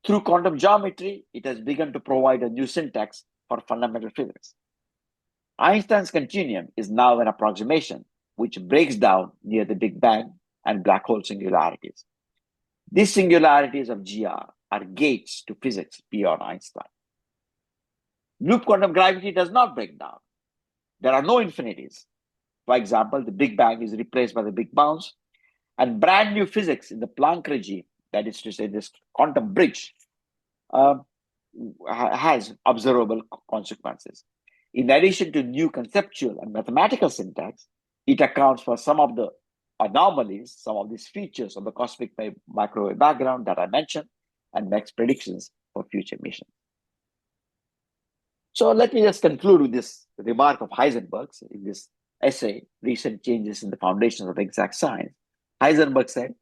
S2: Through quantum geometry, it has begun to provide a new syntax for fundamental physics. Einstein's continuum is now an approximation which breaks down near the Big Bang and black hole singularities. These singularities of GR are gates to physics beyond Einstein. Loop quantum gravity does not break down. There are no infinities. For example, the Big Bang is replaced by the Big Bounce, and brand new physics in the Planck regime, that is to say, this quantum bridge, has observable consequences. In addition to new conceptual and mathematical syntax, it accounts for some of the anomalies, some of these features of the cosmic microwave background that I mentioned, and makes predictions for future missions. So let me just conclude with this remark of Heisenberg's in this essay, Recent Changes in the Foundations of Exact Science. Heisenberg said,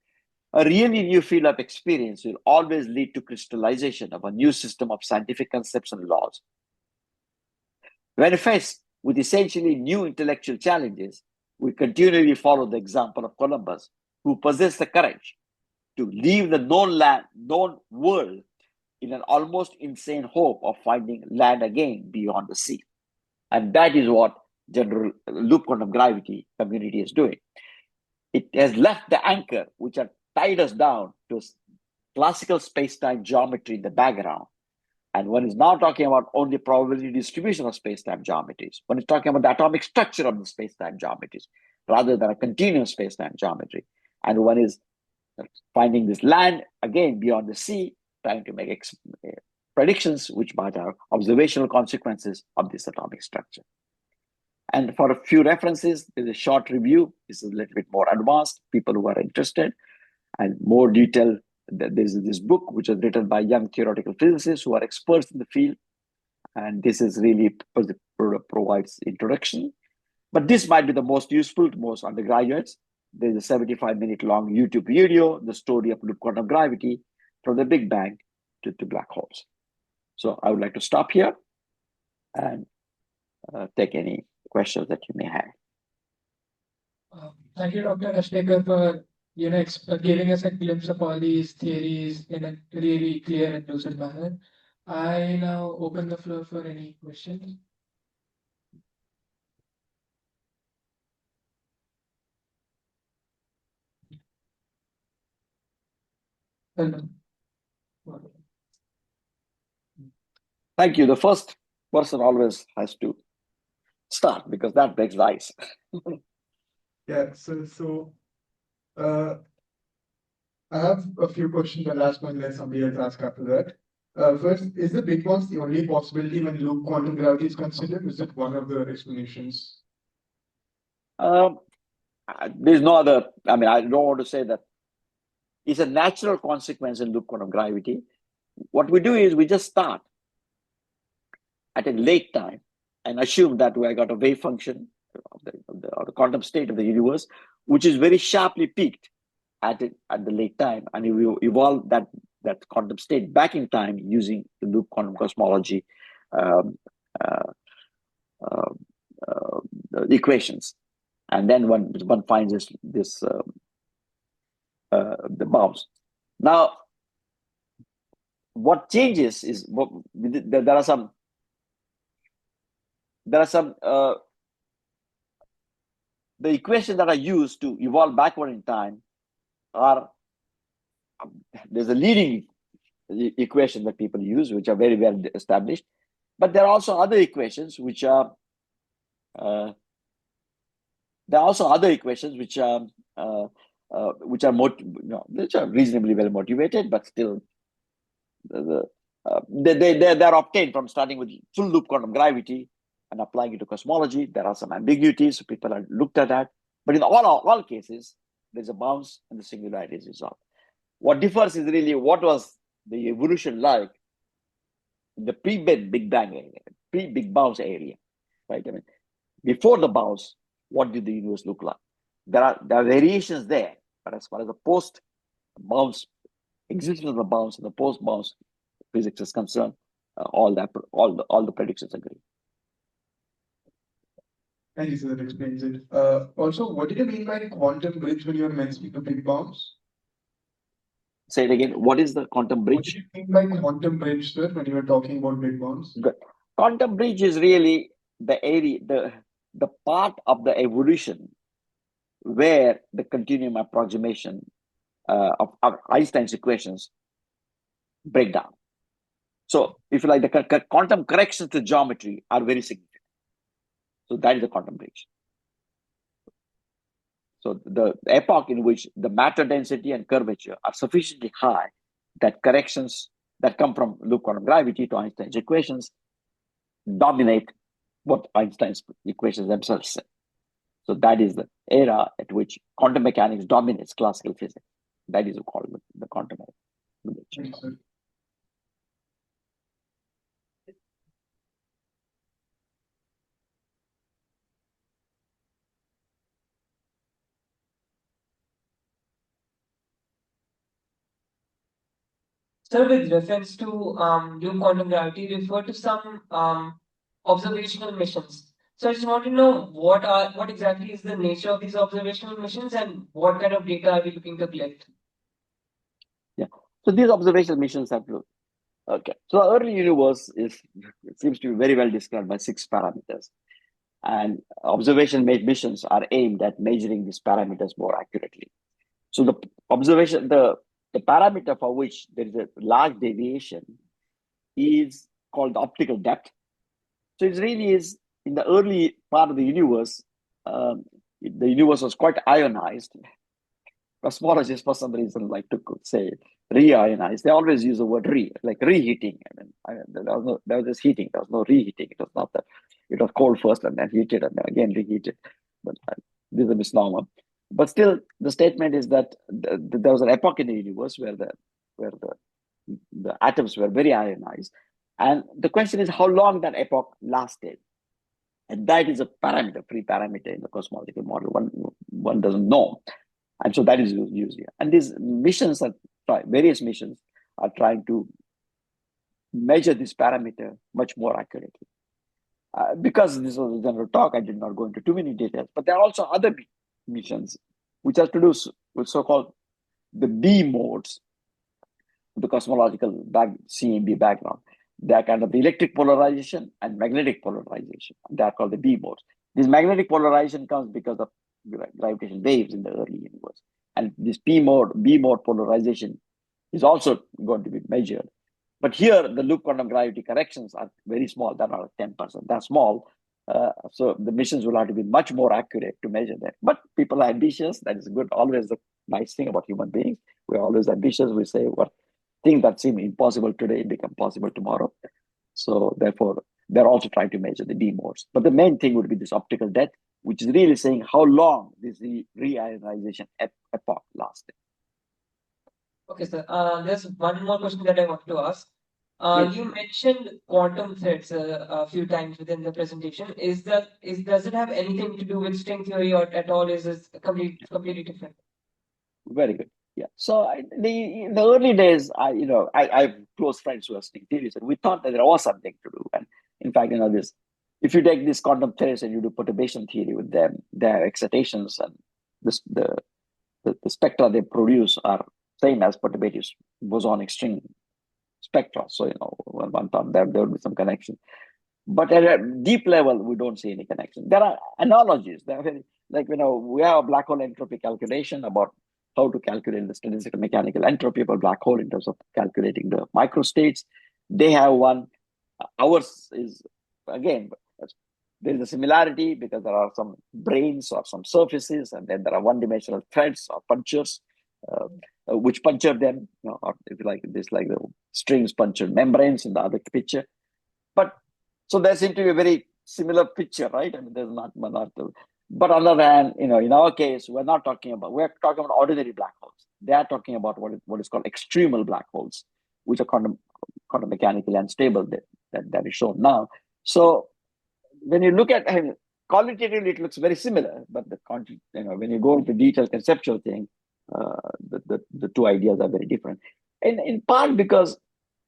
S2: a really new field of experience will always lead to crystallization of a new system of scientific concepts and laws. When faced with essentially new intellectual challenges, we continually follow the example of Columbus, who possessed the courage to leave the known world in an almost insane hope of finding land again beyond the sea. And that is what general loop quantum gravity community is doing. It has left the anchor, which had tied us down to classical space-time geometry in the background. And one is now talking about only probability distribution of space-time geometries. One is talking about the atomic structure of the space-time geometries rather than a continuous space-time geometry. And one is finding this land again beyond the sea, trying to make predictions which might have observational consequences of this atomic structure. And for a few references, there's a short review. This is a little bit more advanced, people who are interested, and more detail. There's this book, which was written by young theoretical physicists who are experts in the field. And this is really provides introduction. But this might be the most useful to most undergraduates. There's a 75-minute long YouTube video, the story of loop quantum gravity from the Big Bang to black holes. So I would like to stop here and take any questions that you may have.
S1: Thank you, Dr. Ashtekar, for giving us a glimpse of all these theories in a really clear and lucid manner. I now open the floor for any questions. Hello.
S2: Thank you. The first person always has to start because that breaks the ice.
S3: Yeah, I have a few questions. I'll ask one, let somebody else ask after that. First, is the big bounce the only possibility when loop quantum gravity is considered? Is it one of the explanations?
S2: There's no other, I mean, I don't want to say that it's a natural consequence in loop quantum gravity. What we do is we just start at a late time and assume that we got a wave function of the quantum state of the universe, which is very sharply peaked at the late time, and we evolve that quantum state back in time using the loop quantum cosmology equations, and then one finds this the bounce. Now, what changes is there are some the equations that are used to evolve backward in time are there's a leading equation that people use, which are very well established, but there are also other equations which are which are reasonably well motivated, but still they're obtained from starting with full loop quantum gravity and applying it to cosmology. There are some ambiguities, so people have looked at that. But in all cases, there's a bounce and the singularity is resolved. What differs is really what was the evolution like in the pre-Big Bang area, pre-Big Bounce area, right? I mean, before the bounce, what did the universe look like? There are variations there, but as far as the post-bounce existence of the bounce and the post-bounce physics is concerned, all the predictions agree.
S3: Thank you, sir. That explains it. Also, what did you mean by quantum bridge when you were mentioning the big bounce?
S2: Say it again. What is the quantum bridge?
S3: What did you mean by quantum bridge, sir, when you were talking about big bounce?
S2: Good. Quantum bridge is really the area, the part of the evolution where the continuum approximation of Einstein's equations break down. So, if you like, the quantum corrections to geometry are very significant. So that is the quantum bridge. So the epoch in which the matter density and curvature are sufficiently high that corrections that come from loop quantum gravity to Einstein's equations dominate what Einstein's equations themselves say. So that is the era at which quantum mechanics dominates classical physics. That is called the quantum era.
S3: Thank you, sir.
S4: Sir, with reference to loop quantum gravity, refer to some observational missions. So I just want to know what exactly is the nature of these observational missions and what kind of data are we looking to collect?
S2: Yeah. So these observational missions have to. Okay. So the early universe seems to be very well described by 6 parameters, and observation missions are aimed at measuring these parameters more accurately. So the observation, the parameter for which there is a large deviation is called the optical depth. So it really is in the early part of the universe, the universe was quite ionized. Cosmologists, for some reason, like to say reionize. They always use the word like reheating. There was this heating. There was no reheating. It was not that. It was cold first and then heated and then again reheated. But this is a misnomer. But still, the statement is that there was an epoch in the universe where the atoms were very ionized, and the question is how long that epoch lasted. And that is a parameter, free parameter in the cosmological model. One doesn't know. And so that is used here. And these missions various missions are trying to measure this parameter much more accurately. Because this was a general talk, I did not go into too many details, but there are also other missions which have to do with so-called the B modes, the cosmological CMB background. They are kind of the electric polarization and magnetic polarization. They are called the B modes. This magnetic polarization comes because of gravitational waves in the early universe. And this B mode polarization is also going to be measured. But here, the loop quantum gravity corrections are very small. They're not 10%. They're small. So the missions will have to be much more accurate to measure that. But people are ambitious. That is good. Always the nice thing about human beings. We're always ambitious. We say what things that seem impossible today become possible tomorrow. So therefore, they're also trying to measure the B modes. But the main thing would be this optical death, which is really saying how long this reionization epoch lasted.
S4: Okay, sir. There's one more question that I want to ask.
S2: Yes.
S4: You mentioned quantum threads a few times within the presentation. Does it have anything to do with string theory or at all? Is it completely different?
S2: Very good. Yeah. So in the early days, I have close friends who are string theorists, and we thought that there was something to do. And in fact, if you take these quantum theories and you do perturbation theory with them, their excitations and the spectra they produce are same as perturbative bosonic string spectra. So one thought there would be some connection. But at a deep level, we don't see any connection. There are analogies. There are we have a black hole entropy calculation about how to calculate the statistical mechanical entropy of a black hole in terms of calculating the microstates. They have one. Ours is, again, there is a similarity because there are some branes or some surfaces, and then there are one-dimensional threads or punctures, which puncture them, or if you like the strings puncture membranes in the other picture. But so there seems to be a very similar picture, right? I mean, there's not. But on the other hand, in our case, we're talking about ordinary black holes. They are talking about what is called extremal black holes, which are quantum mechanically unstable. That is shown now. So when you look at qualitatively, it looks very similar, but when you go into detailed conceptual thing, the two ideas are very different. And in part because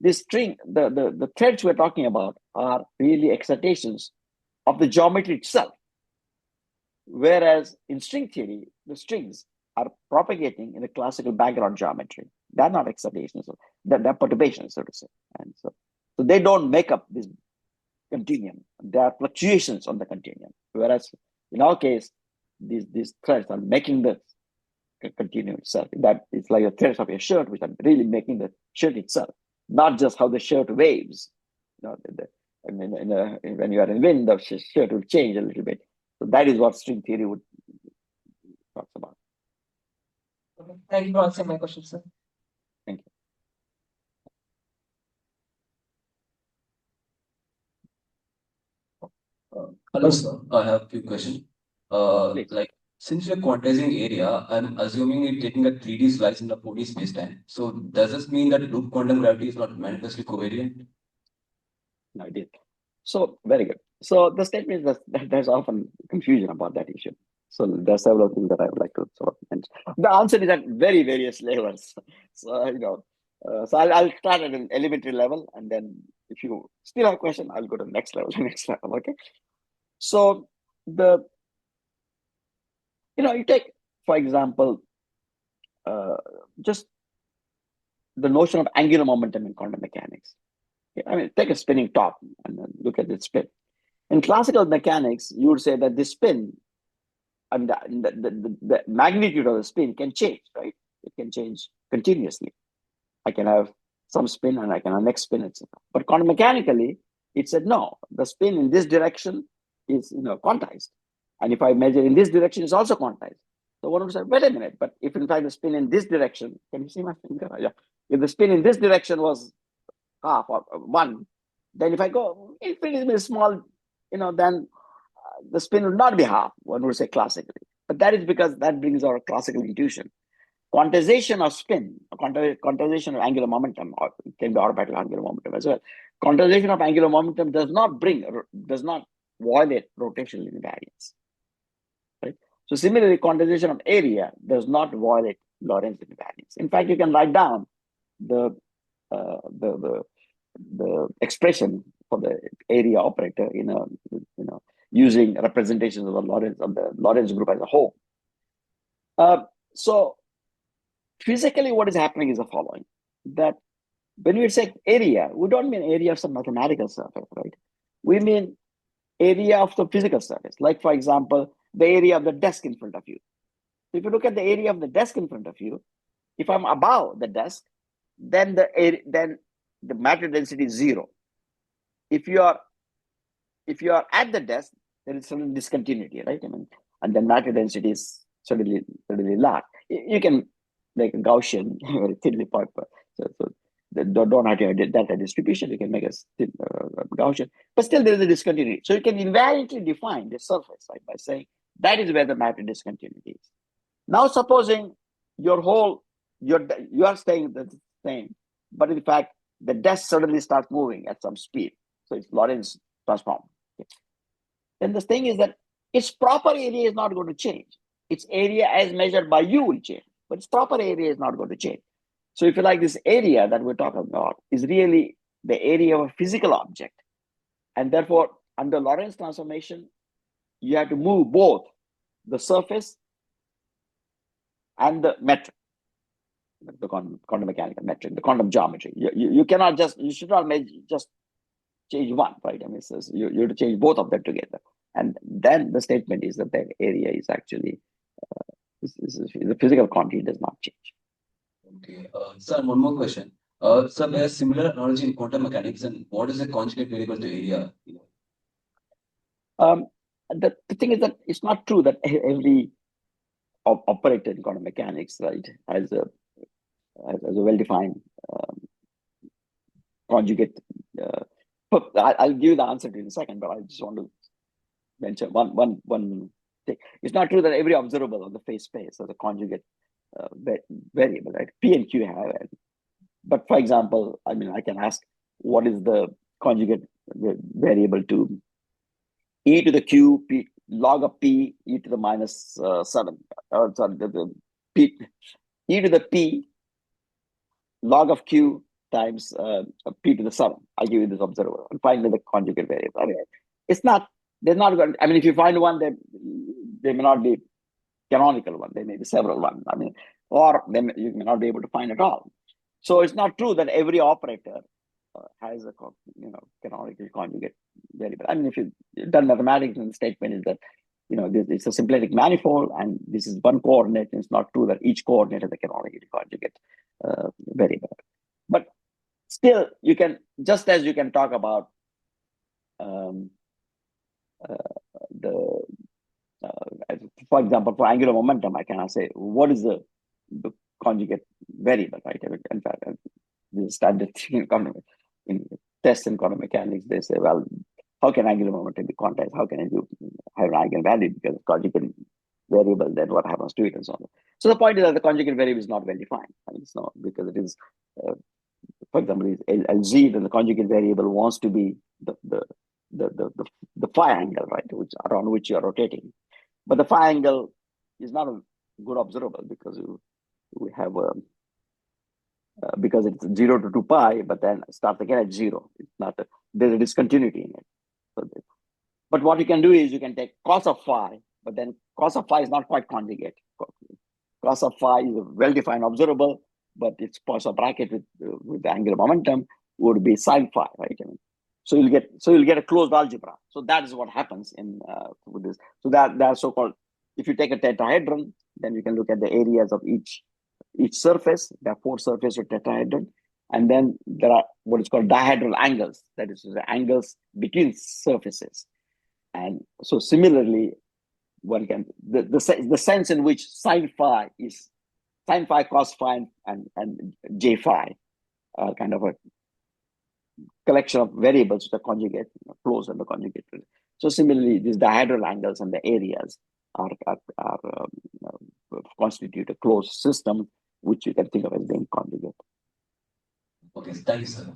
S2: this string, the threads we're talking about are really excitations of the geometry itself. Whereas in string theory, the strings are propagating in the classical background geometry. They're not excitations, they're perturbations, so to say. And so they don't make up this continuum. There are fluctuations on the continuum. Whereas in our case, these threads are making the continuum itself. That it's like the threads of your shirt, which are really making the shirt itself, not just how the shirt waves. When you are in wind, the shirt will change a little bit. So that is what string theory would talk about.
S4: Okay. Thank you for answering my question, sir.
S2: Thank
S5: you. Hello, sir. I have a few questions. Since you're quantizing area, I'm assuming you're taking a 3D slice in the 4D spacetime. So does this mean that loop quantum gravity is not manifestly covariant?
S2: No, I did. So very good. So the statement is that there's often confusion about that issue. So there are several things that I would like to sort of mention. The answer is at very various levels. So so I'll start at an elementary level, and then if you still have a question, I'll go to the next level. Okay. So you take, for example, just the notion of angular momentum in quantum mechanics. I mean, take a spinning top and then look at its spin. In classical mechanics, you would say that the spin and the magnitude of the spin can change, right? It can change continuously. I can have some spin and I can have next spin, etc. But quantum mechanically, it said no, the spin in this direction is quantized. And if I measure in this direction, it's also quantized. So one would say, wait a minute, but if in fact the spin in this direction, can you see my finger? Yeah. If the spin in this direction was half or 1, then if I go infinitesimally small, then the spin would not be half, one would say classically. But that is because that brings our classical intuition. Quantization of spin, quantization of angular momentum, or it can be orbital angular momentum as well. Quantization of angular momentum does not violate rotational invariance. Right? So similarly, quantization of area does not violate Lorentz invariance. In fact, you can write down the expression for the area operator using representations of the Lorentz group as a whole. So physically, what is happening is the following: that when we say area, we don't mean area of some mathematical surface, right? We mean area of the physical surface. Like, for example, the area of the desk in front of you. If you look at the area of the desk in front of you, if I'm above the desk, then the matter density is 0. If you are at the desk, there is some discontinuity, right? And then matter density is suddenly large. You can make a Gaussian very thinly point, so don't have to have data distribution. You can make a Gaussian, but still there is a discontinuity. So you can invariantly define the surface, right, by saying that is where the matter discontinuity is. Now, supposing you are staying the same, but in fact the desk suddenly starts moving at some speed, so it's Lorentz transform. Okay. Then the thing is that its proper area is not going to change. Its area as measured by you will change, but its proper area is not going to change. So if you like, this area that we're talking about is really the area of a physical object. And therefore, under Lorentz transformation, you have to move both the surface and the metric, the quantum mechanical metric, the quantum geometry. You should not just change one, right? You have to change both of them together. And then the statement is that the area is actually, the physical quantity does not change.
S5: Okay. Sir, one more question. Sir, there is similar analogy in quantum mechanics, and what is the conjugate variable to area?
S2: The thing is that it's not true that every operator in quantum mechanics, right, has a well-defined conjugate. I'll give you the answer to it in a second, but I just want to mention one thing. It's not true that every observable on the phase space has a conjugate variable, right? P and Q have it. But for example, I can ask, what is the conjugate variable to e to the q p log of p e to the minus 7? The p e to the p log of q times p to the 7. I'll give you this observable and find the conjugate variable. It's not. They're not going. If you find one, they may not be canonical one. They may be several ones. Or then you may not be able to find at all. So it's not true that every operator has a canonical conjugate variable. If you've done mathematics, and the statement is that it's a symplectic manifold, and this is one coordinate. And it's not true that each coordinate has a canonical conjugate variable. But still, you can, just as you can talk about for example, for angular momentum, I cannot say what is the conjugate variable, right? In fact, the standard thing in tests in quantum mechanics, they say, well, how can angular momentum be quantized? How can I have an eigenvalue because conjugate variable? Then what happens to it and so on. So the point is that the conjugate variable is not well defined. It's not, because it is, for example, LZ, then the conjugate variable wants to be the phi angle, right, around which you are rotating. But the phi angle is not a good observable because we have because it's 0 to 2 pi, but then starts again at 0. It's not there's a discontinuity in it. But what you can do is you can take cos of phi, but then cos of phi is not quite conjugate. Cos of phi is a well-defined observable, but its partial bracket with the angular momentum would be sin phi, right? So you'll get a closed algebra. So that is what happens with this. So that's so-called. If you take a tetrahedron, then you can look at the areas of each surface. There are 4 surfaces of tetrahedron, and then there are what is called dihedral angles. That is the angles between surfaces. And so similarly, one can the sense in which sin phi is Sin phi, cos phi, and j phi are kind of a collection of variables which are conjugate, closed and the conjugate. So similarly, these dihedral angles and the areas are constitute a closed system, which you can think of as being conjugate.
S5: Okay, thank you, sir.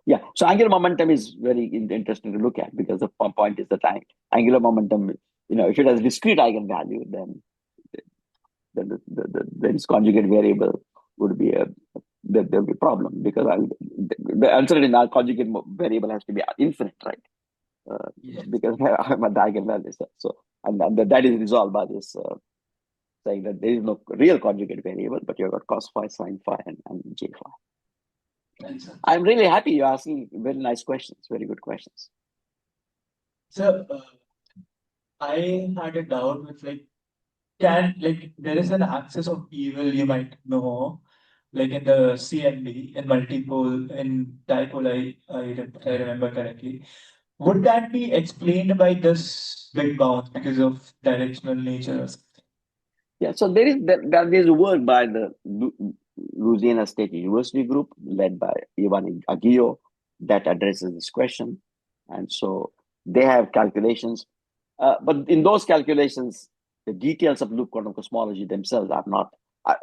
S2: Yeah, so angular momentum is very interesting to look at, because the point is that angular momentum, if it has discrete eigenvalue, then its conjugate variable would be there'll be a problem, because the uncertainty in our conjugate variable has to be infinite, right?
S5: Yes.
S2: Because I'm a eigenvalue. So and that is resolved by this saying that there is no real conjugate variable, but you've got cos phi, sin phi, and j phi.
S5: Thanks, sir.
S2: I'm really happy you're asking very nice questions, very good questions.
S6: Sir, I had a doubt with there is an axis of evil you might know, like in the CMB, in multipole, in dipole, I remember correctly. Would that be explained by this big bounce because of directional nature or something?
S2: Yeah, so there's a work by the Louisiana State University group led by Ivan Aguirre that addresses this question. And so they have calculations. But in those calculations, the details of loop quantum cosmology themselves are not.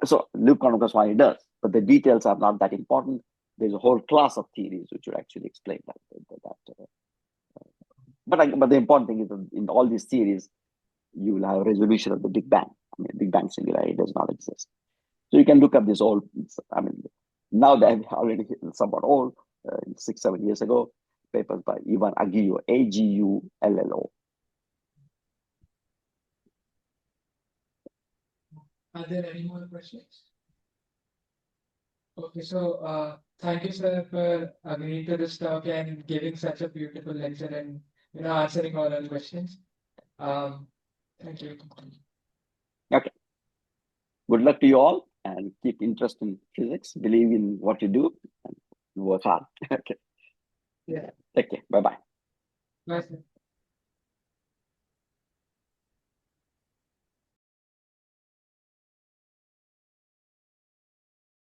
S2: So loop quantum cosmology does, but the details are not that important. There's a whole class of theories which would actually explain that. But the important thing is that in all these theories, you will have a resolution of the Big Bang. I mean, Big Bang singularity does not exist. So you can look up this old, now they're already somewhat old, 6-7 years ago, papers by Ivan Aguirre, Agullo.
S1: Are there any more questions? Okay, so thank you, sir, for agreeing to this talk and giving such a beautiful lecture and answering all our questions. Thank you.
S2: Okay. Good luck to you all, and keep interest in physics. Believe in what you do and work hard. Okay.
S1: Yeah.
S2: Take care. Bye-bye.
S1: Bye, sir.